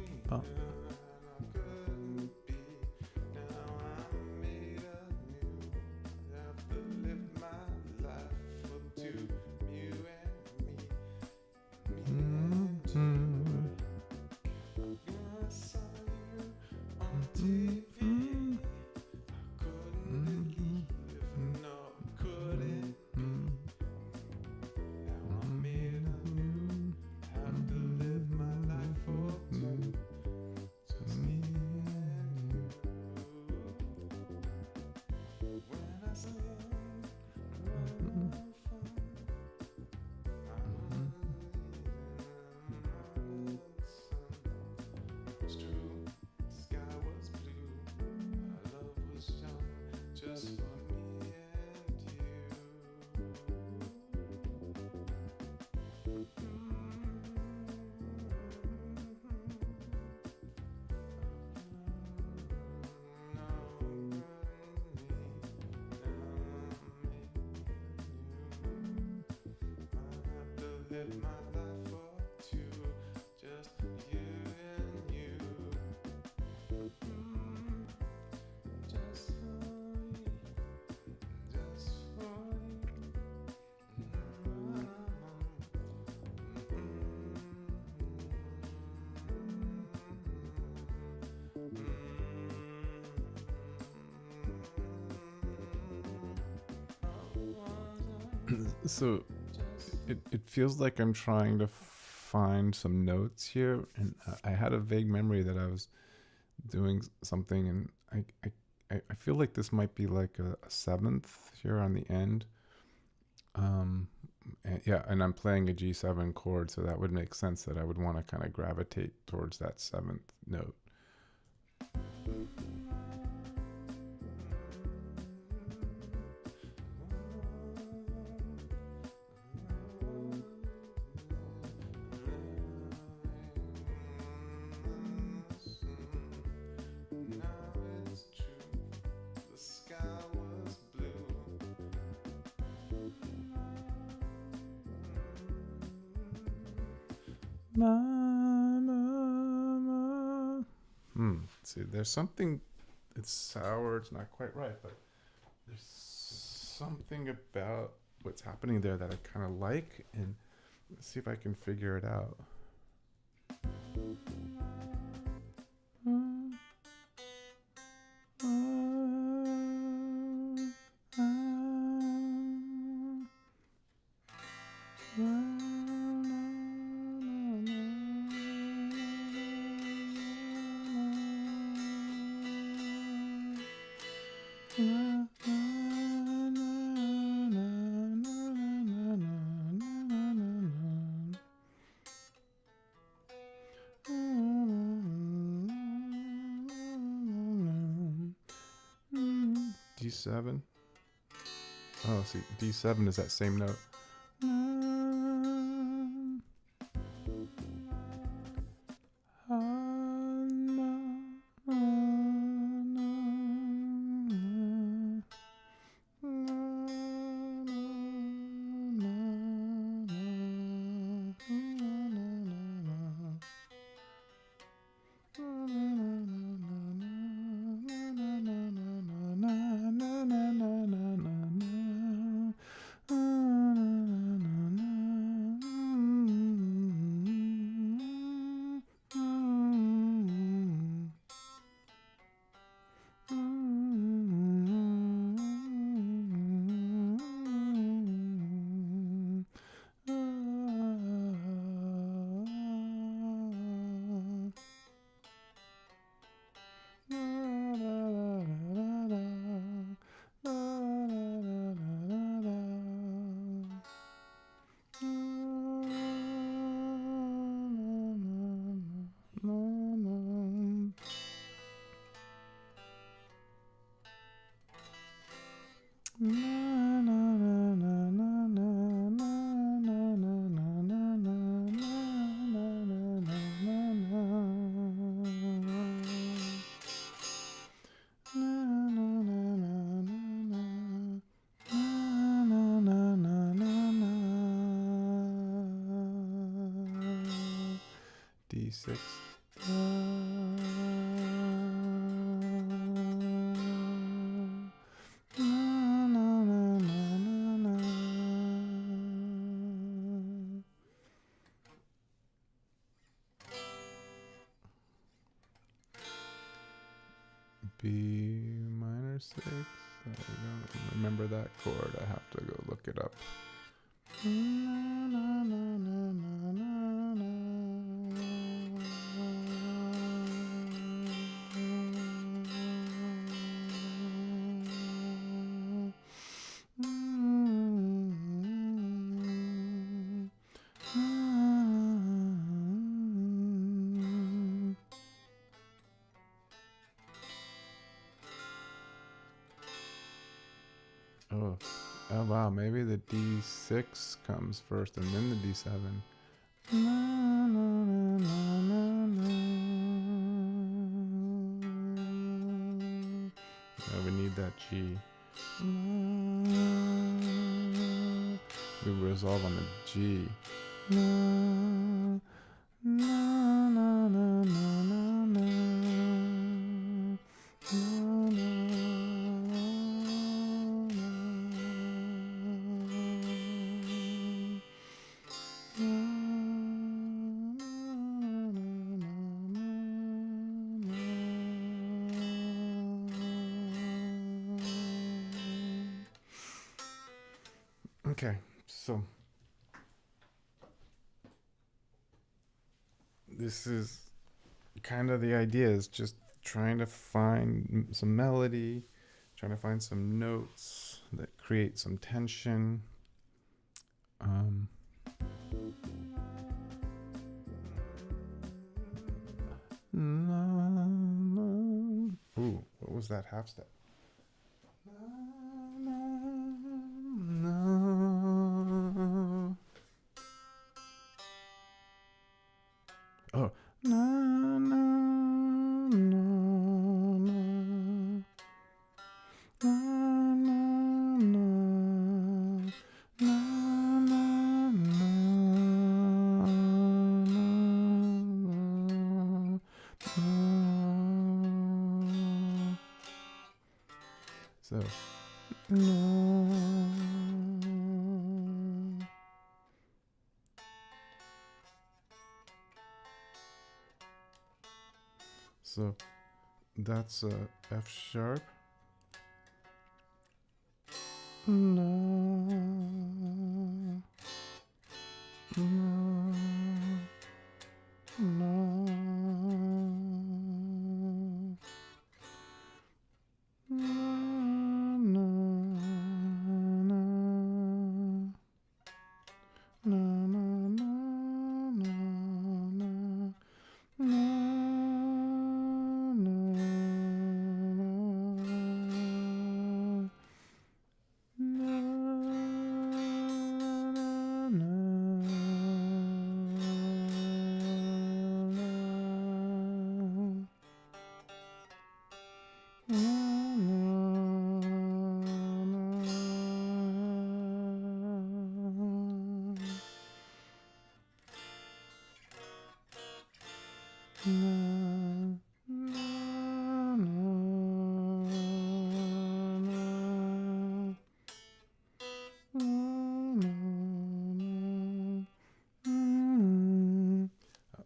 So it feels like I'm trying to find some notes here, and I had a vague memory that I was doing something, and I feel like this might be like a seventh here on the end. And yeah, and I'm playing a G7 chord, so that would make sense that I would want to kind of gravitate towards that seventh note. See, there's something, it's sour, it's not quite right, but there's something about what's happening there that I kind of like, and let's see if I can figure it out. D7. Oh, see, D7 is that same note. D6. B minor 6. I don't remember that chord. I have to go look it up. Oh wow, maybe the D6 comes first and then the D7. Yeah, we need that G. We resolve on the G. Okay, so this is kind of the idea, is just trying to find some melody, trying to find some notes that create some tension. Ooh, what was that half step? Oh. So, so that's F sharp.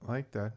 I like that.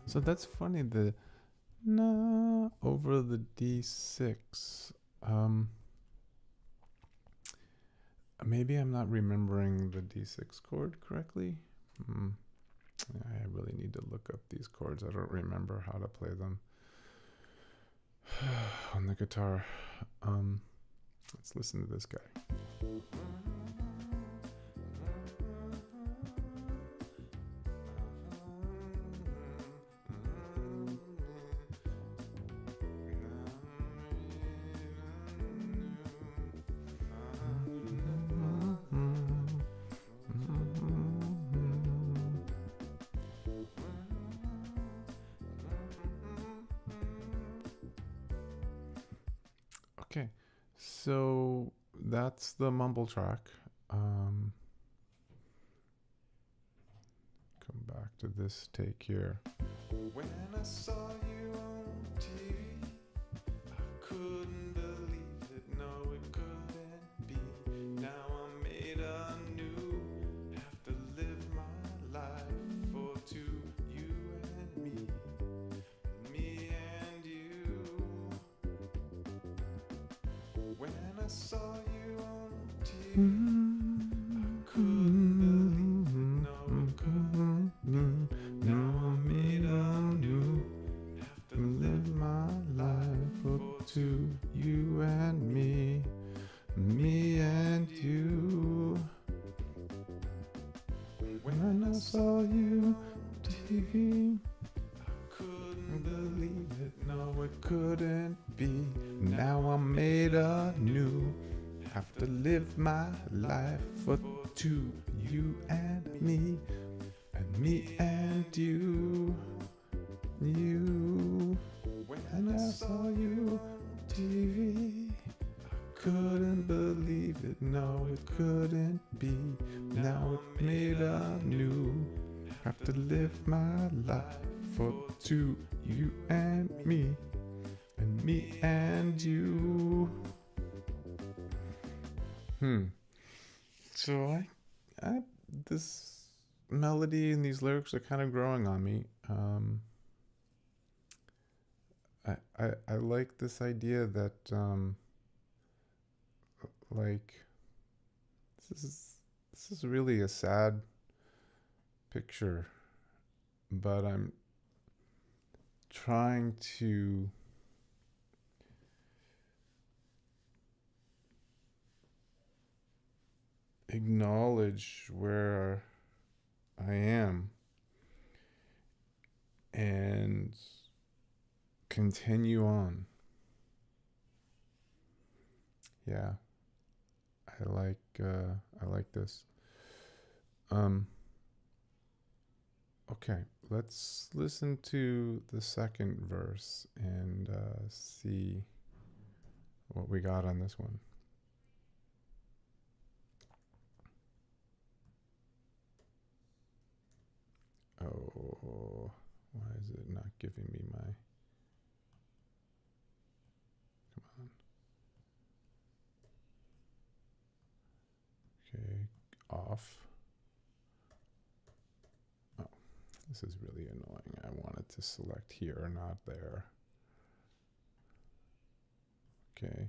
So that's funny. The na over the D6. Maybe I'm not remembering the D6 chord correctly. I really need to look up these chords. I don't remember how to play them on the guitar. Let's listen to this guy. Okay, so that's the mumble track. Come back to this take here. When I saw you on TV, I couldn't believe it, no it couldn't be. Now I'm made anew, have to live my life for two, you and me and you. When I saw you on TV, I couldn't believe it, no it couldn't be. Now I'm made anew, have to live my life for two, you and me and you. When I saw you on TV, I couldn't believe it, no it couldn't be. Now I'm made anew, have to live my life for two, you and me and you. When I saw you on TV, I couldn't believe it, no it couldn't be. Now it made anew, have to live my life for two, you and me and you. So I this melody and these lyrics are kind of growing on me. I like this idea that like this is really a sad picture, but I'm trying to acknowledge where I am and continue on. Yeah, I like this. Okay, let's listen to the second verse and see what we got on this one. Oh, why is it not giving me my... Come on. Okay, off. Oh, this is really annoying. I wanted to select here, not there. Okay,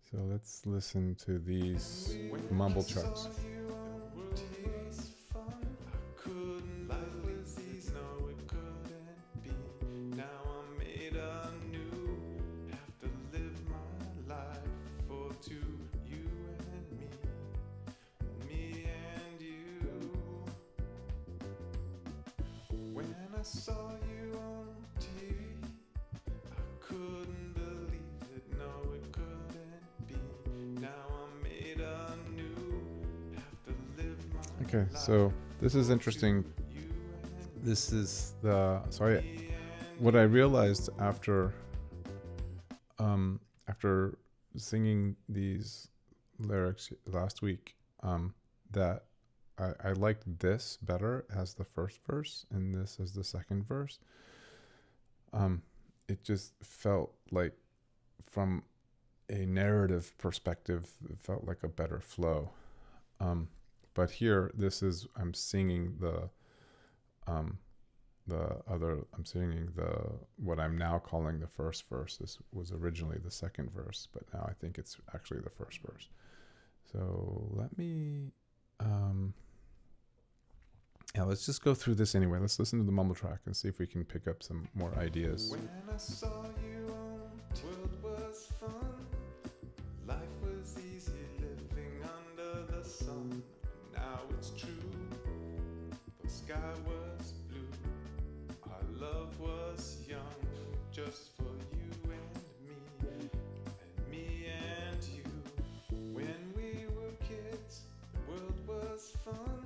so let's listen to these mumble tracks. Saw you on TV, I couldn't believe it, no it couldn't be. Now I'm made anew, have to live my Okay, so this is interesting. This is the what I realized after after singing these lyrics last week, that I liked this better as the first verse and this as the second verse. It just felt like, from a narrative perspective, it felt like a better flow. But here, I'm singing the I'm singing what I'm now calling the first verse. This was originally the second verse, but now I think it's actually the first verse. So let me, let's just go through this anyway. Let's listen to the mumble track and see if we can pick up some more ideas. When I saw you on world was fun. Life was easy living under the sun. Now it's true. The sky was blue. Our love was young, just for you and me and you. When we were kids, the world was fun.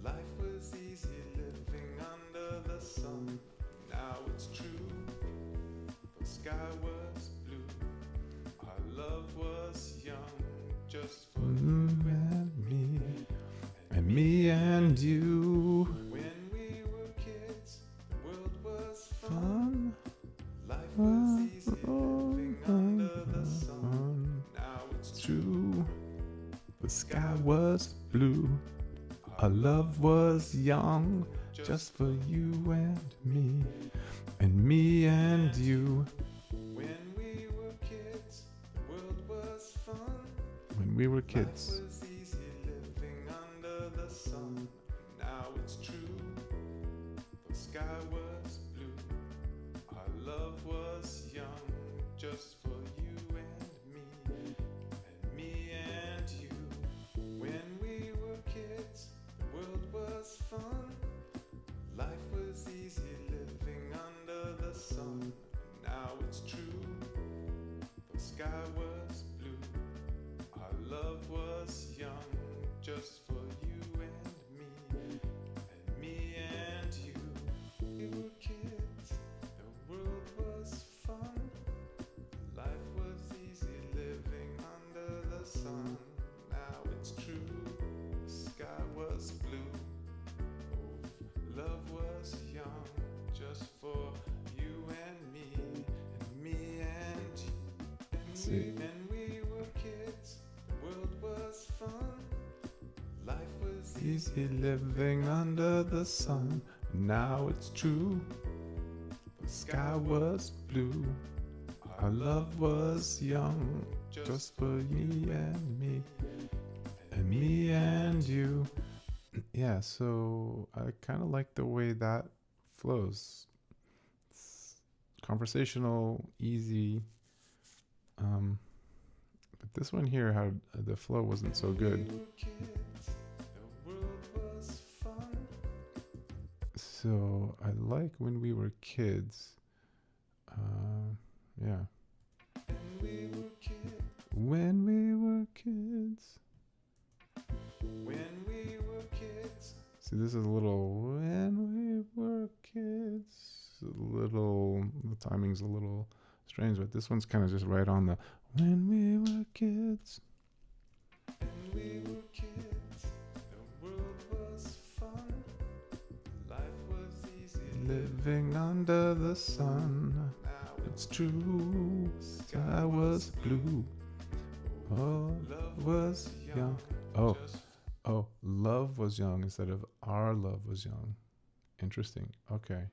Life was easy living under the sun. Now it's true. The sky was blue. Our love was young, just for you and me and you. When we were kids, the world was Fun. Life was easy living under the sun. Now it's True. The sky was blue. Our love was young, just for you and me and you. When we were kids, the world was fun. When we were kids. Life was easy living under the sun. Now it's true. The sky was blue. Our love was young, just for you and me and you. When we were kids, the world was fun. Life was easy living under the sun. Now it's true. The sky was blue. Our love was young, just for you and me and you. We were kids, the world was fun. Life was easy living under the sun. Now it's true. The sky was blue. Oh, love was young, just for you and me and you. See. When we were kids, the world was fun. Life was Easy living under the sun. Now it's true. The sky was blue. Our love was young, just for me and you. Yeah, so I kind of like the way that flows. It's conversational, easy. But this one here, how the flow wasn't so good. So I like when we were kids. Yeah. When we were kids. See, this is a little when we were kids. The timing's a little strange, but this one's kind of just right on the when we were kids. Living under the sun. It's true. Sky was blue. Oh, love was young. Oh, love was young instead of our love was young. Interesting. Okay.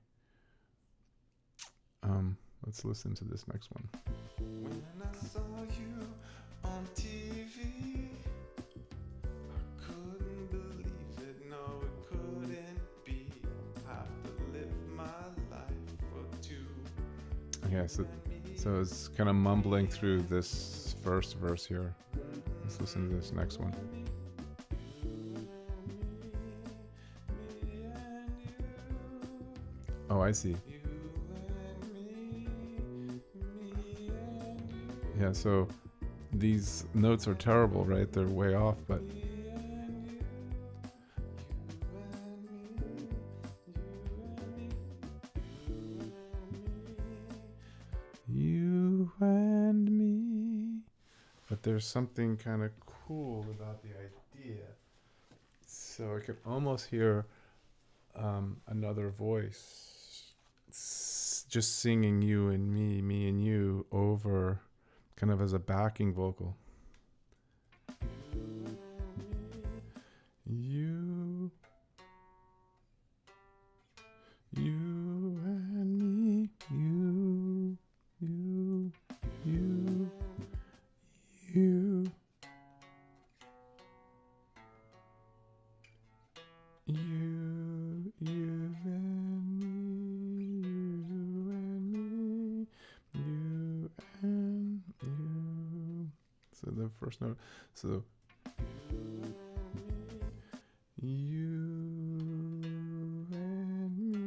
Let's listen to this next one. When I saw you on TV, I couldn't believe it. No, it couldn't be. I have to live my life for two. Okay, so it's kind of mumbling through this first verse here. Let's listen to this next one. Oh, I see. Yeah, so these notes are terrible, right? They're way off, but you and me. But there's something kind of cool about the idea. So I could almost hear another voice just singing you and me and you over kind of as a backing vocal. You You and me, you and me, you and you. So the first note, so you and me,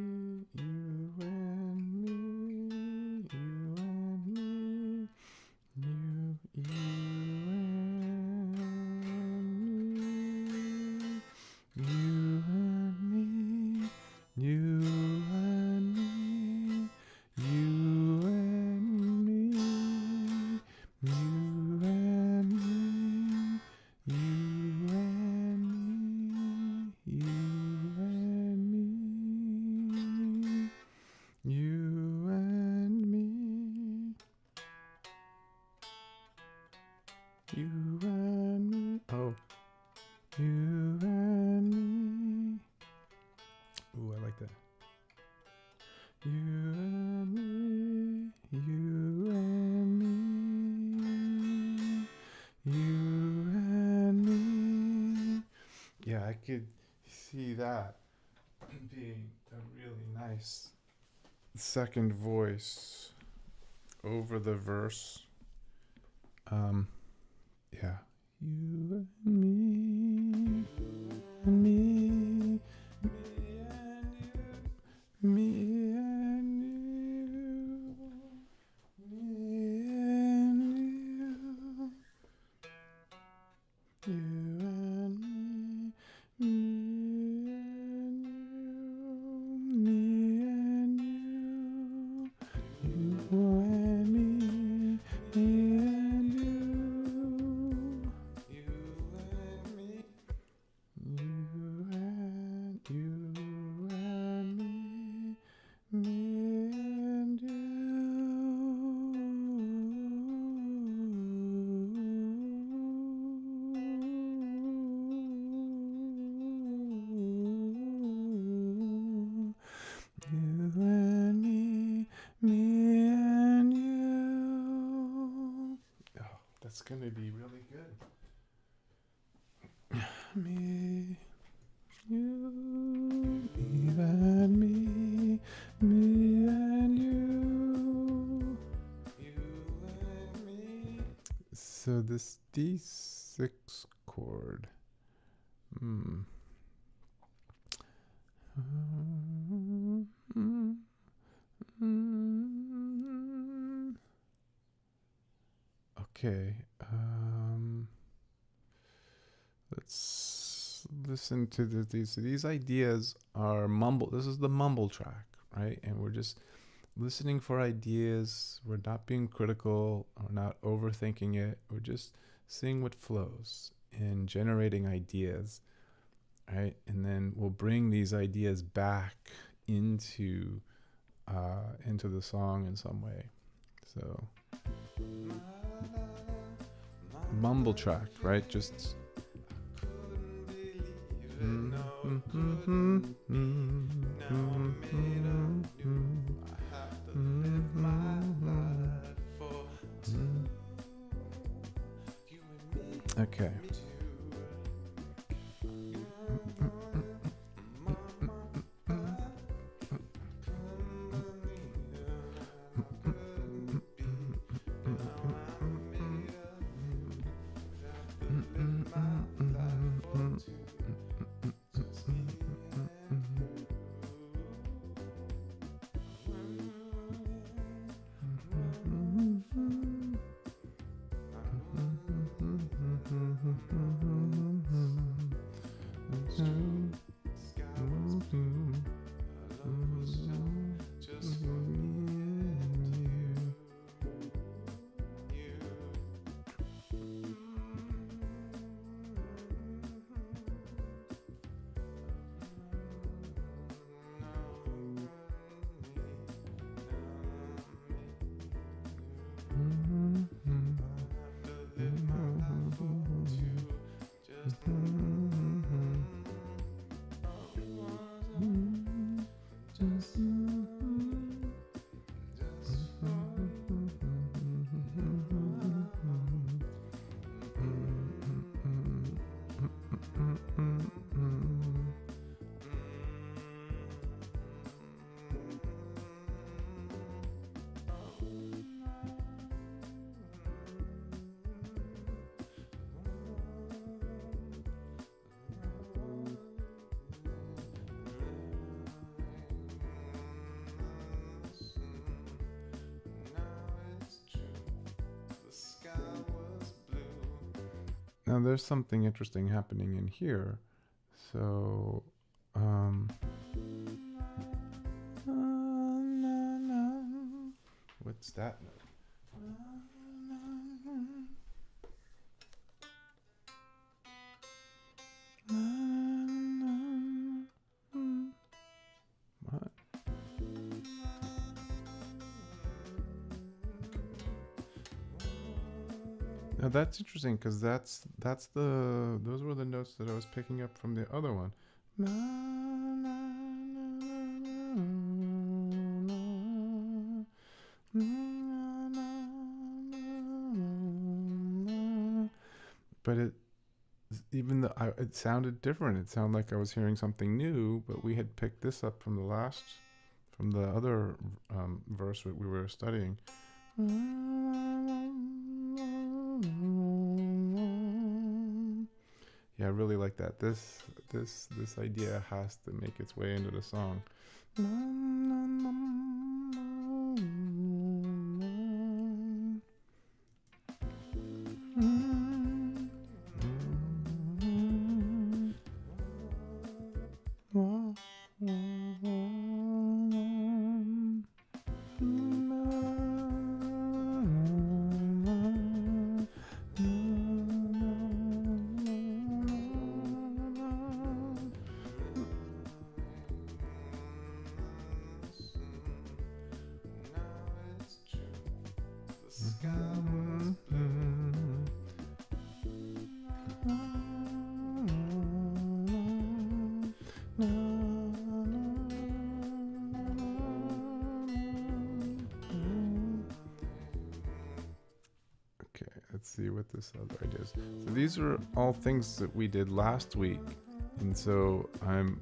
you and me, you and me, you and me, you and me, you and me, you and me, you and me, you and me, you and me, you and me. Oh, you and me. Ooh, I like that. You and me, you and me, you and me. Yeah, I could see that being a really nice second voice over the verse. Yeah. You and me, and me, me and you, me and you, you and me, me and you, you and me, me and you, you and me, you and me, me and you. You and me and you. Oh, that's gonna be really good. Me, you, me and me and you. You and me. So this D6 chord. Okay. Let's listen to these ideas are mumble. This is the mumble track, right? And we're just listening for ideas. We're not being critical. We're not overthinking it. We're just seeing what flows and generating ideas, right? And then we'll bring these ideas back into the song in some way. So mumble track, right? Just okay. Now there's something interesting happening in here. So, what's that note? What? Now that's interesting because that's the those were the notes that I was picking up from the other one. But it sounded different. It sounded like I was hearing something new. But we had picked this up from the other verse that we were studying. Yeah, I really like that. This idea has to make its way into the song. Let's see what this other idea is. So these are all things that we did last week. And so I'm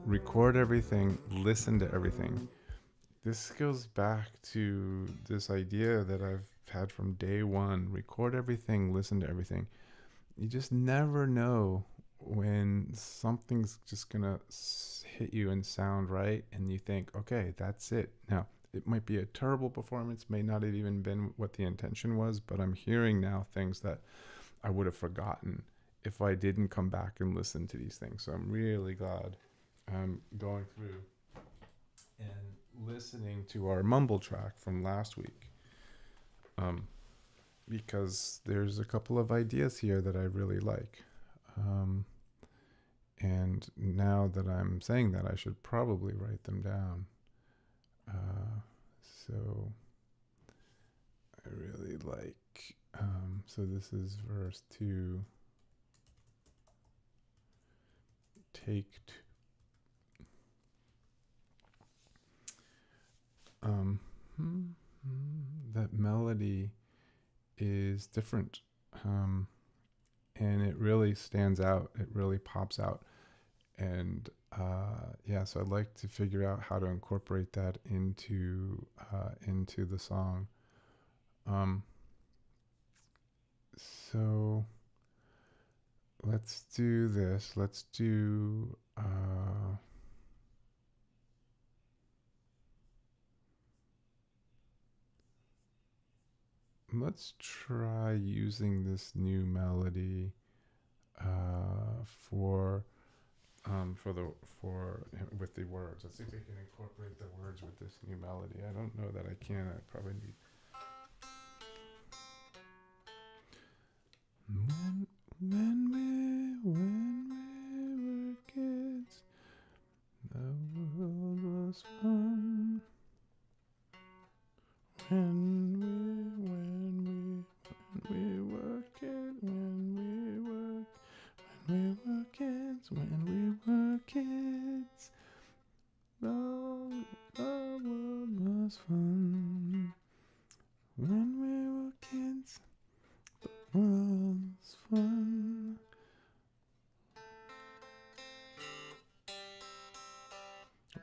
record everything, listen to everything. This goes back to this idea that I've had from day one. Record everything, listen to everything. You just never know when something's just gonna hit you and sound right, and you think, okay, that's it. Now, it might be a terrible performance, may not have even been what the intention was, but I'm hearing now things that I would have forgotten if I didn't come back and listen to these things. So I'm really glad I'm going through and listening to our mumble track from last week. Because there's a couple of ideas here that I really like. And now that I'm saying that, I should probably write them down. So I really like, so this is verse 2. Take two. That melody is different. And it really stands out. It really pops out. And so I'd like to figure out how to incorporate that into the song. So let's do this. Let's do let's try using this new melody with the words. Let's see if we can incorporate the words with this new melody. I don't know that I can. I probably need. When we were kids, the world was fun. When we were kids, when we were kids, the world was fun. When we were kids, the world was fun.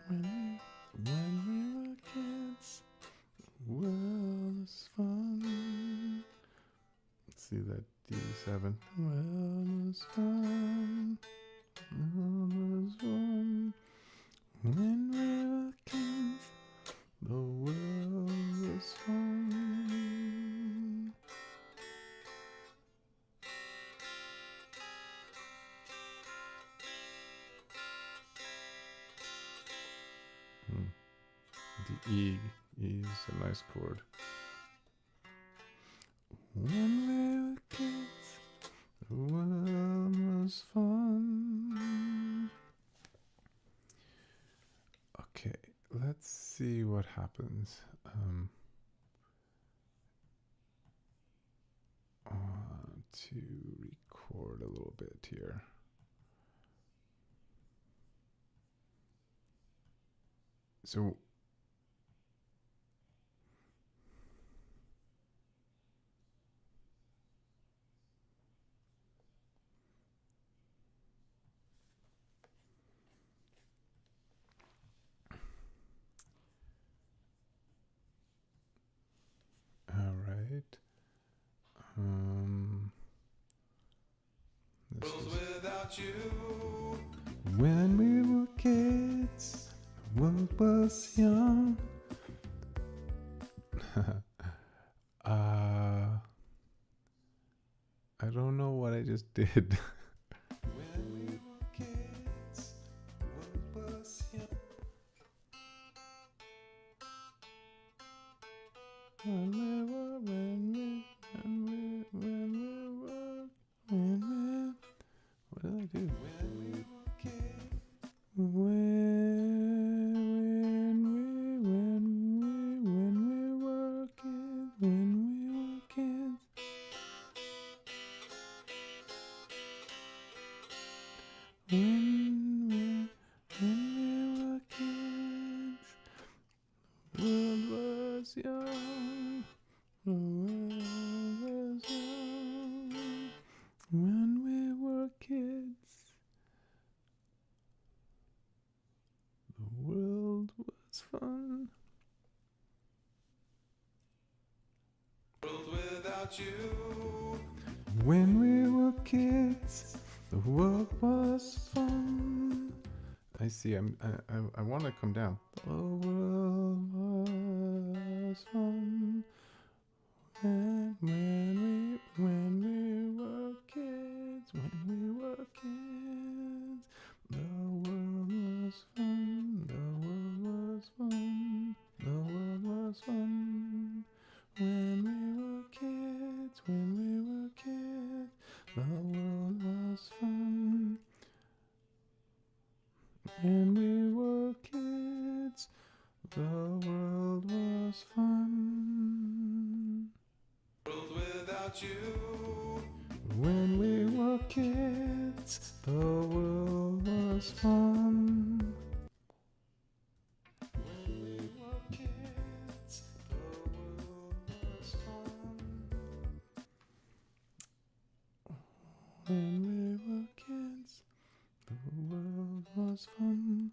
When we were kids, the world was fun. Let's see that D7. The world was fun. The world was fun. When we were kids, the world was fun. E. E is a nice chord. When we were kids, the world was fun. Okay, let's see what happens. To record a little bit here. So all right. This is Without you, when we were kids, the world was young. I don't know what I just did. when we were kids, the world was young. What did I do? When we were kids, When we were kids. When we were kids, the world was young. The world was young. When we were kids, the world was fun. world without you. When we were kids, the world was fun. I see. I want to come down. The world was fun. When we were kids, the world was fun. The world was fun. The world was fun. When we were kids, the world was fun. When we were kids, the world was fun. World without you. When we were kids, the world was fun. When we were kids, the world was fun. When we were kids, the world was fun.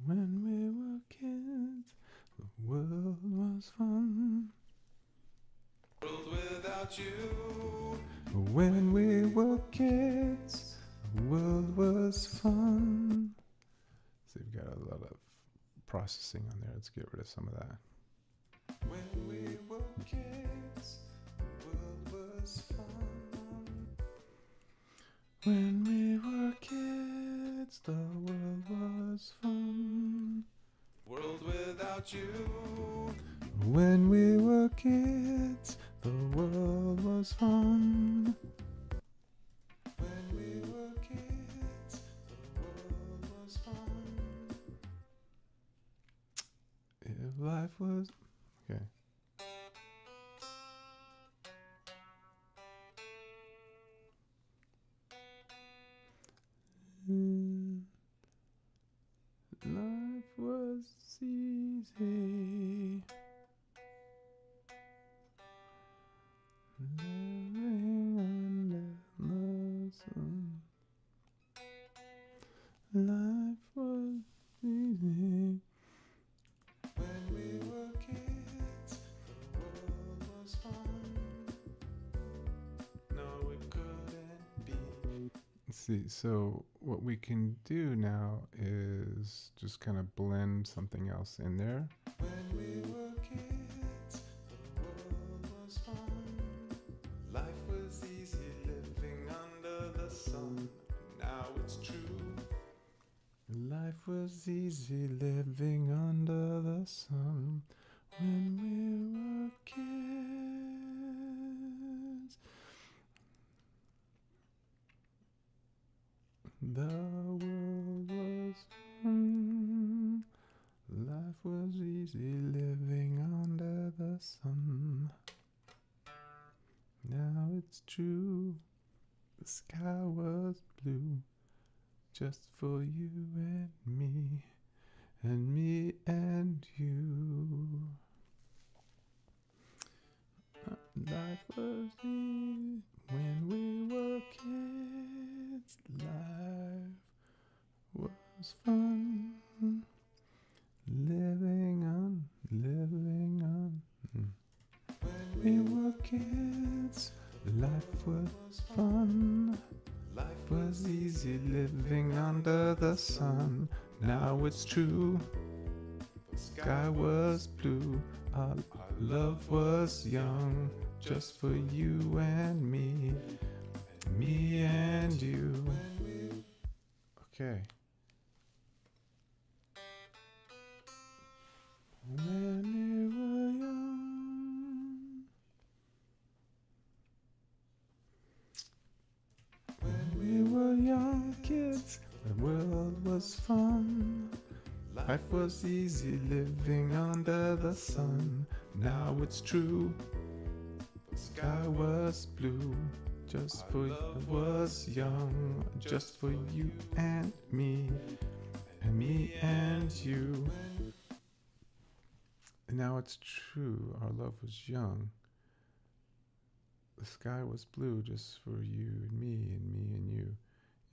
When we were kids, the world was fun. World without you. When we were kids, the world was fun. So we've got a lot of processing on there. Let's get rid of some of that. When we were kids, the world was fun. When we were kids, the world was fun. World without you. When we were kids, the world was fun. When we were kids, the world was fun. If life was okay. Life was easy. Living under the sun. Life was easy. When we were kids, the world was fun. No, it couldn't be. See, so what we can do now is just kind of blend something else in there. When we were kids, the world was fun. Life was easy living under the sun. Now it's true. Life Life was easy living under the sun when we were kids. The world was fun. Life was easy living under the sun. Now it's true. The sky was blue just for you and me and you. Life was easy when we were kids. Life was fun. Living on. When we were kids, life was fun. Life was easy living under the sun. Now it's true. The sky was blue. Our love was young. Just for you and me and you. Okay. When we were young. When we were young kids, the world was fun. Life was easy living under the sun. Now it's true. The sky was blue. Just for you was young. Just for you and me and you. Now it's true, our love was young. The sky was blue just for you and me and you.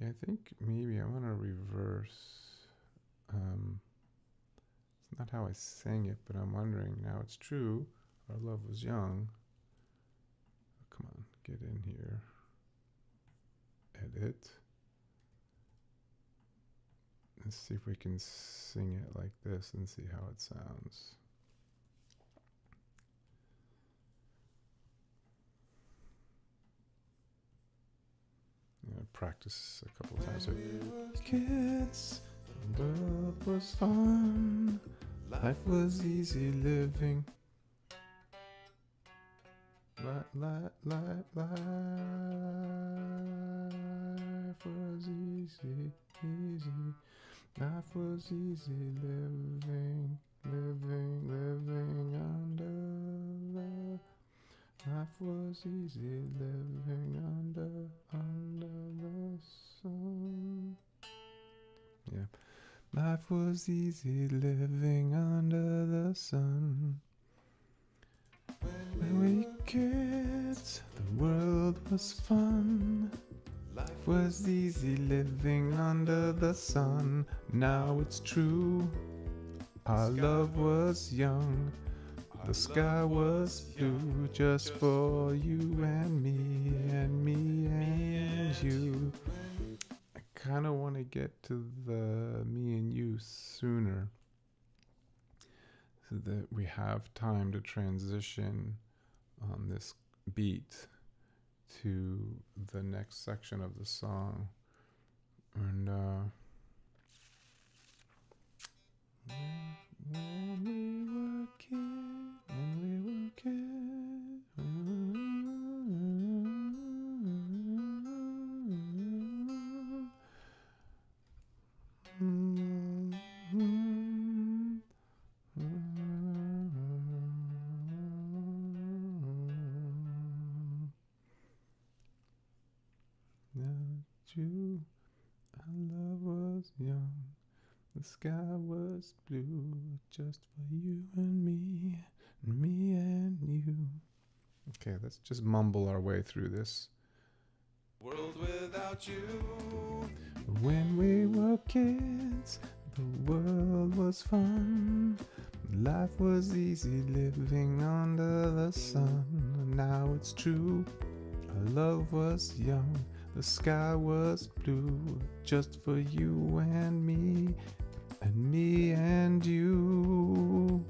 Yeah, I think maybe I want to reverse. It's not how I sang it, but I'm wondering, now it's true, our love was young. Oh, come on, get in here. Edit. Let's see if we can sing it like this and see how it sounds. Practice a couple times. When we were kids, the world was fun. Life was easy living. Life was easy. Life was easy living under the. Life was easy living under the sun. Yeah. Life was easy living under the sun. When we were kids, the world was fun. Life was easy living under the sun. Now it's true. Our love was young. The sky was blue just for you and me and you. I kind of want to get to the me and you sooner so that we have time to transition on this beat to the next section of the song. And when we were kids. You, our love was young, the sky was blue, just for you and me and you. Okay, let's just mumble our way through this. World without you. When we were kids, the world was fun. Life was easy living under the sun. Now it's true, our love was young. The sky was blue just for you and me and you.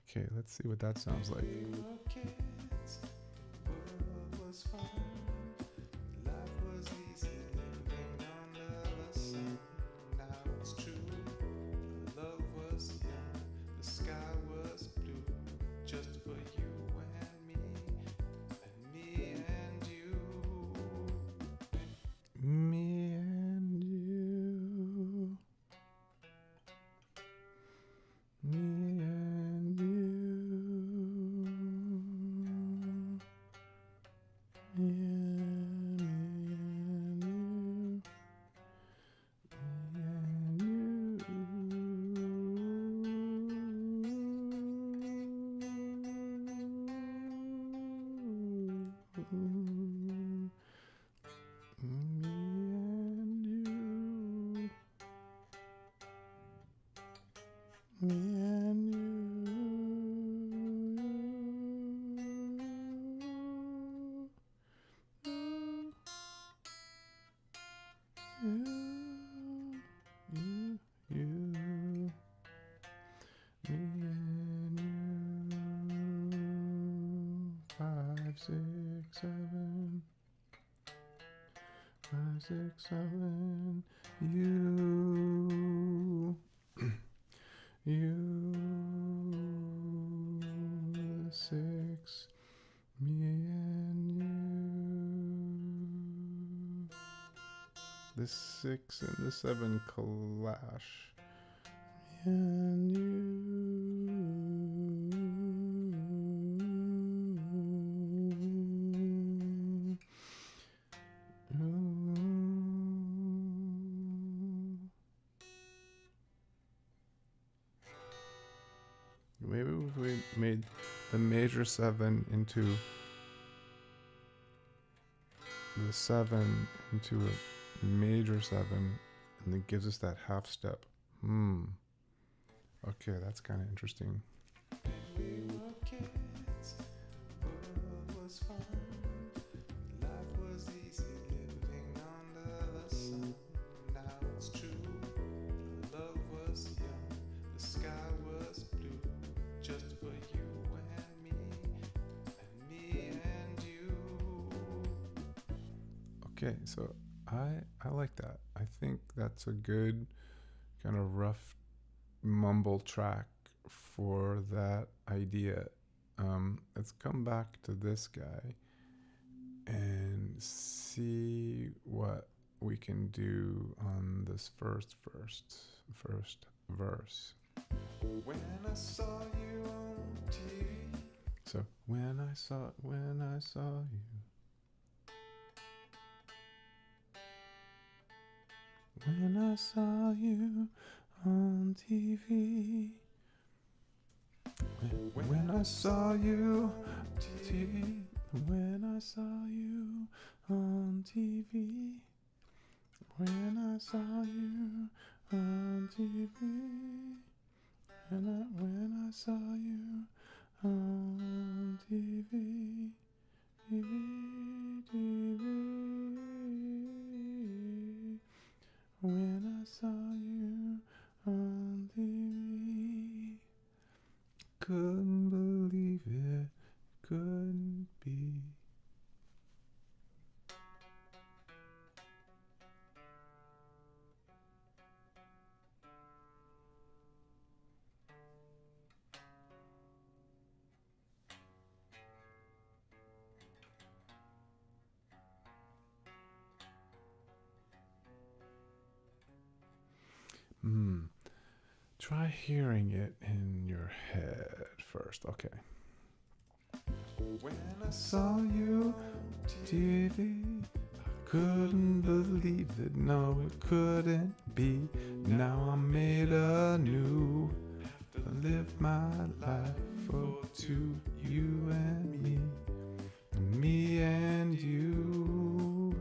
Okay, let's see what that sounds like. We were kids, the world was fun. Life was easy living under the sun. Me and you, me and you. 5, 6, 7. 5, 6, 7. You. You. 6. Me and you. The 6 and the 7 clash. Me and you. Maybe if we made the major 7 into the 7 into a major 7, and it gives us that half step. Okay, that's kind of interesting. We were kids, the world was fun. Life was easy living under the sun. Now it's true, love was young, the sky was blue, just for you and me and you. Okay, so I like that. I think that's a good kind of rough mumble track for that idea. Let's come back to this guy and see what we can do on this first verse. When I saw you on TV, So when I saw you, when I saw you on TV, when I saw you on TV, when I saw you on TV, when I saw you on TV, when I saw you on TV, when I saw you on TV, couldn't believe it, couldn't be. Try hearing it in your head first. Okay. when I saw you on TV, Couldn't believe it, no, it couldn't be. Now I'm made anew. To live my life for two, you and me and you.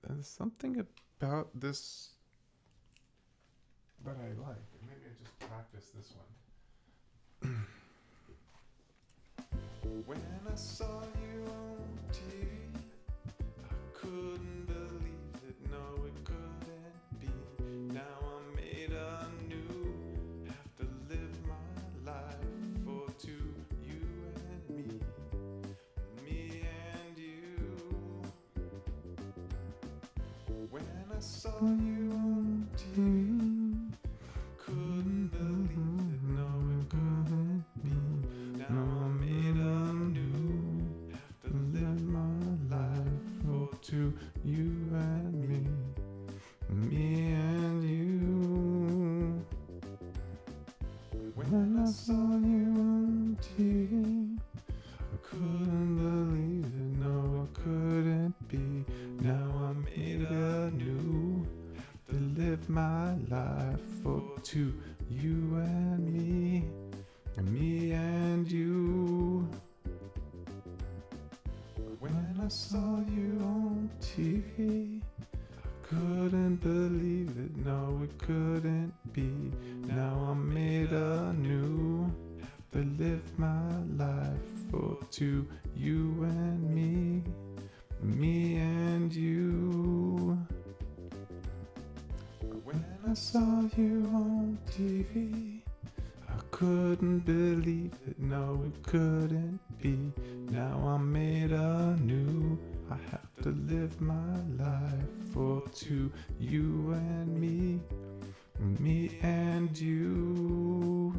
There's something about this that I like. Maybe I just practice this one. when I saw you on TV, I couldn't believe it, no it couldn't be. Now I'm made anew, have to live my life for two, you and me and you. When I saw you on TV, couldn't believe it, no it couldn't be. Now I'm made anew, have to live my life for To you and me and you. When I saw you on TV, I couldn't believe it, no, I couldn't be. Now I'm made anew, to live my life for two, you and me and you. When I saw you on TV, I couldn't believe it, no, it couldn't be. Now I'm made anew. Have to live my life for two, you and me and you. When I saw you on TV, I couldn't believe it, no, it couldn't be. Now I'm made anew. I have to live my life for two, you and me and you.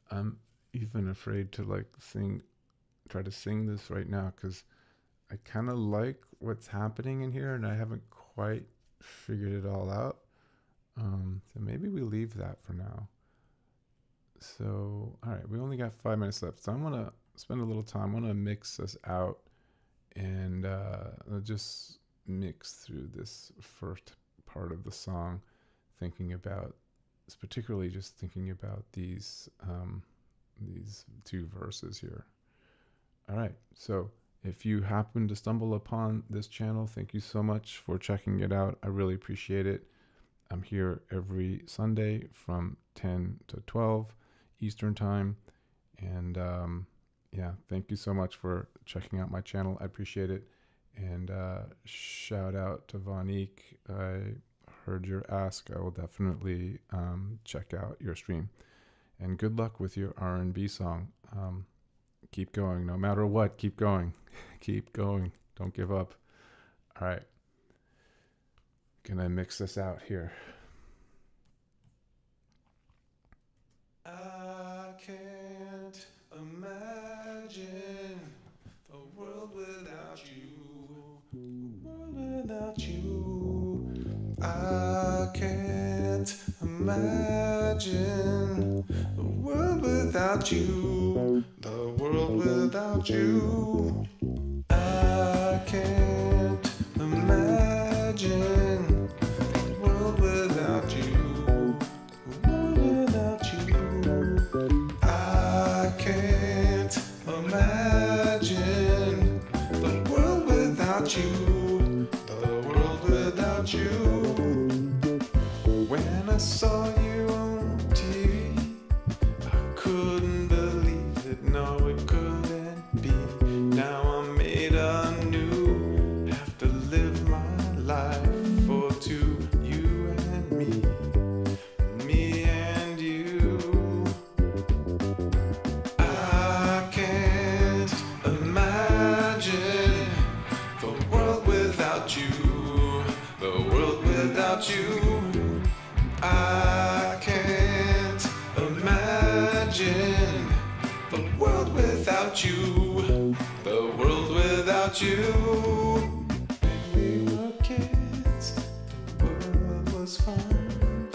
I'm even afraid to try to sing this right now, because I kind of like what's happening in here and I haven't quite figured it all out. So maybe we leave that for now. So, all right, we only got 5 minutes left. So I'm going to spend a little time. I want to mix this out and I'll just mix through this first part of the song, particularly just thinking about these two verses here. All right, so if you happen to stumble upon this channel, thank you so much for checking it out. I really appreciate it. I'm here every Sunday from 10 to 12 Eastern time. And yeah, thank you so much for checking out my channel. I appreciate it. And shout out to Vonique. I heard your ask. I will definitely check out your stream. And good luck with your R&B song. Keep going. No matter what, keep going. Keep going. Don't give up. All right. Gonna mix this out here. I can't imagine the world without you. The world without you. I can't imagine the world without you. The world without you. I can't imagine the world without you. The world without you. I can't imagine the world without you. The world without you. When I saw you on TV, I couldn't believe it, no, it couldn't be. Now I'm made anew. Have to live my life for two, you and me and you. I can't imagine the world without you. The world without you. I can't imagine the world without you. The world without you. When we were kids, the world was fun.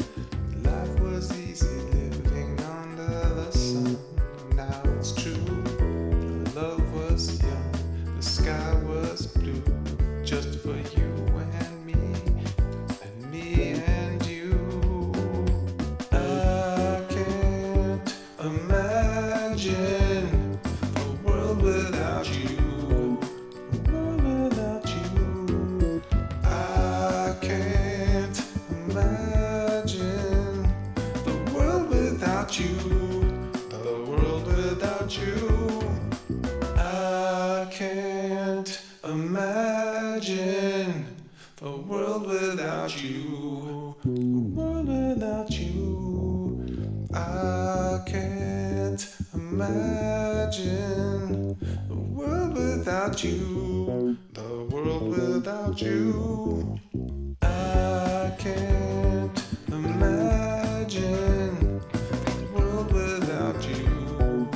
Life was easy, living under the sun. Now it's true. Love was young, the sky was blue, just for you and me and you. I can't imagine the world without you. The world without you. I can't imagine the world without you. The world without you. I can't imagine the world without you. The world without you. I can't imagine the world without you. The world without you. I can't imagine the world without you.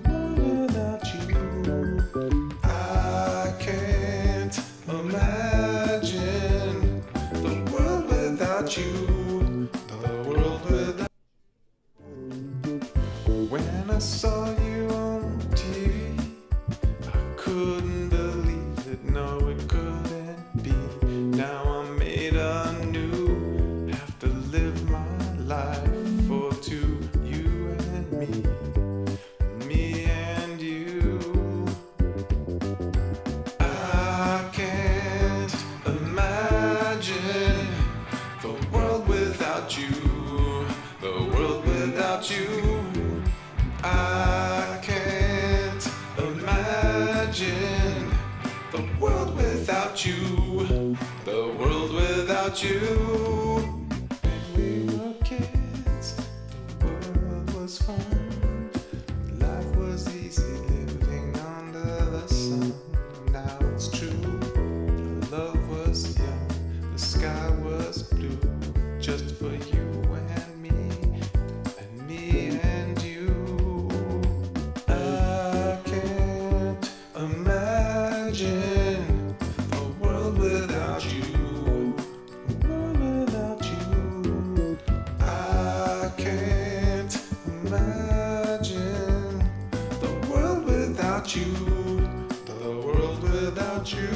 The world without you. I can't imagine the world without you. The world without. When I saw you on TV, I couldn't believe it, no, it couldn't be. Now I'm made anew. Have to live my life for two, you and me and you. I can't the world without you, the world without you. When we were kids, the world was fun. Life was easy living under the sun. Now it's true, love was young, the sky was blue, just for you and me and you. I can't imagine a world without you, a world without you. I can't imagine the world without you, the world without you.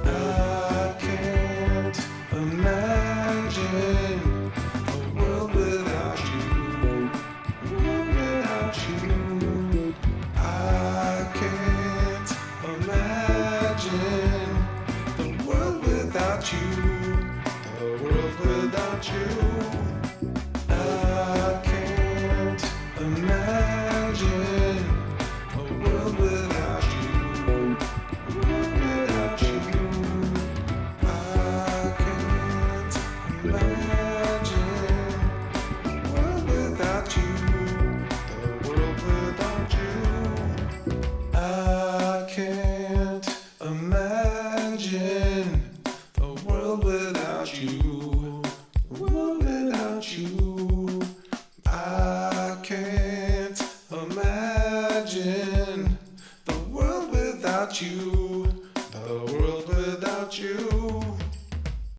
I can't imagine a world without you, a world without you. I can't imagine the world without you, the world without you. I can't imagine a world without you, a world without you. I can't imagine a world without you, the world without you. I can't imagine a world without you, a world without you. I can't imagine the world without you, the world without you.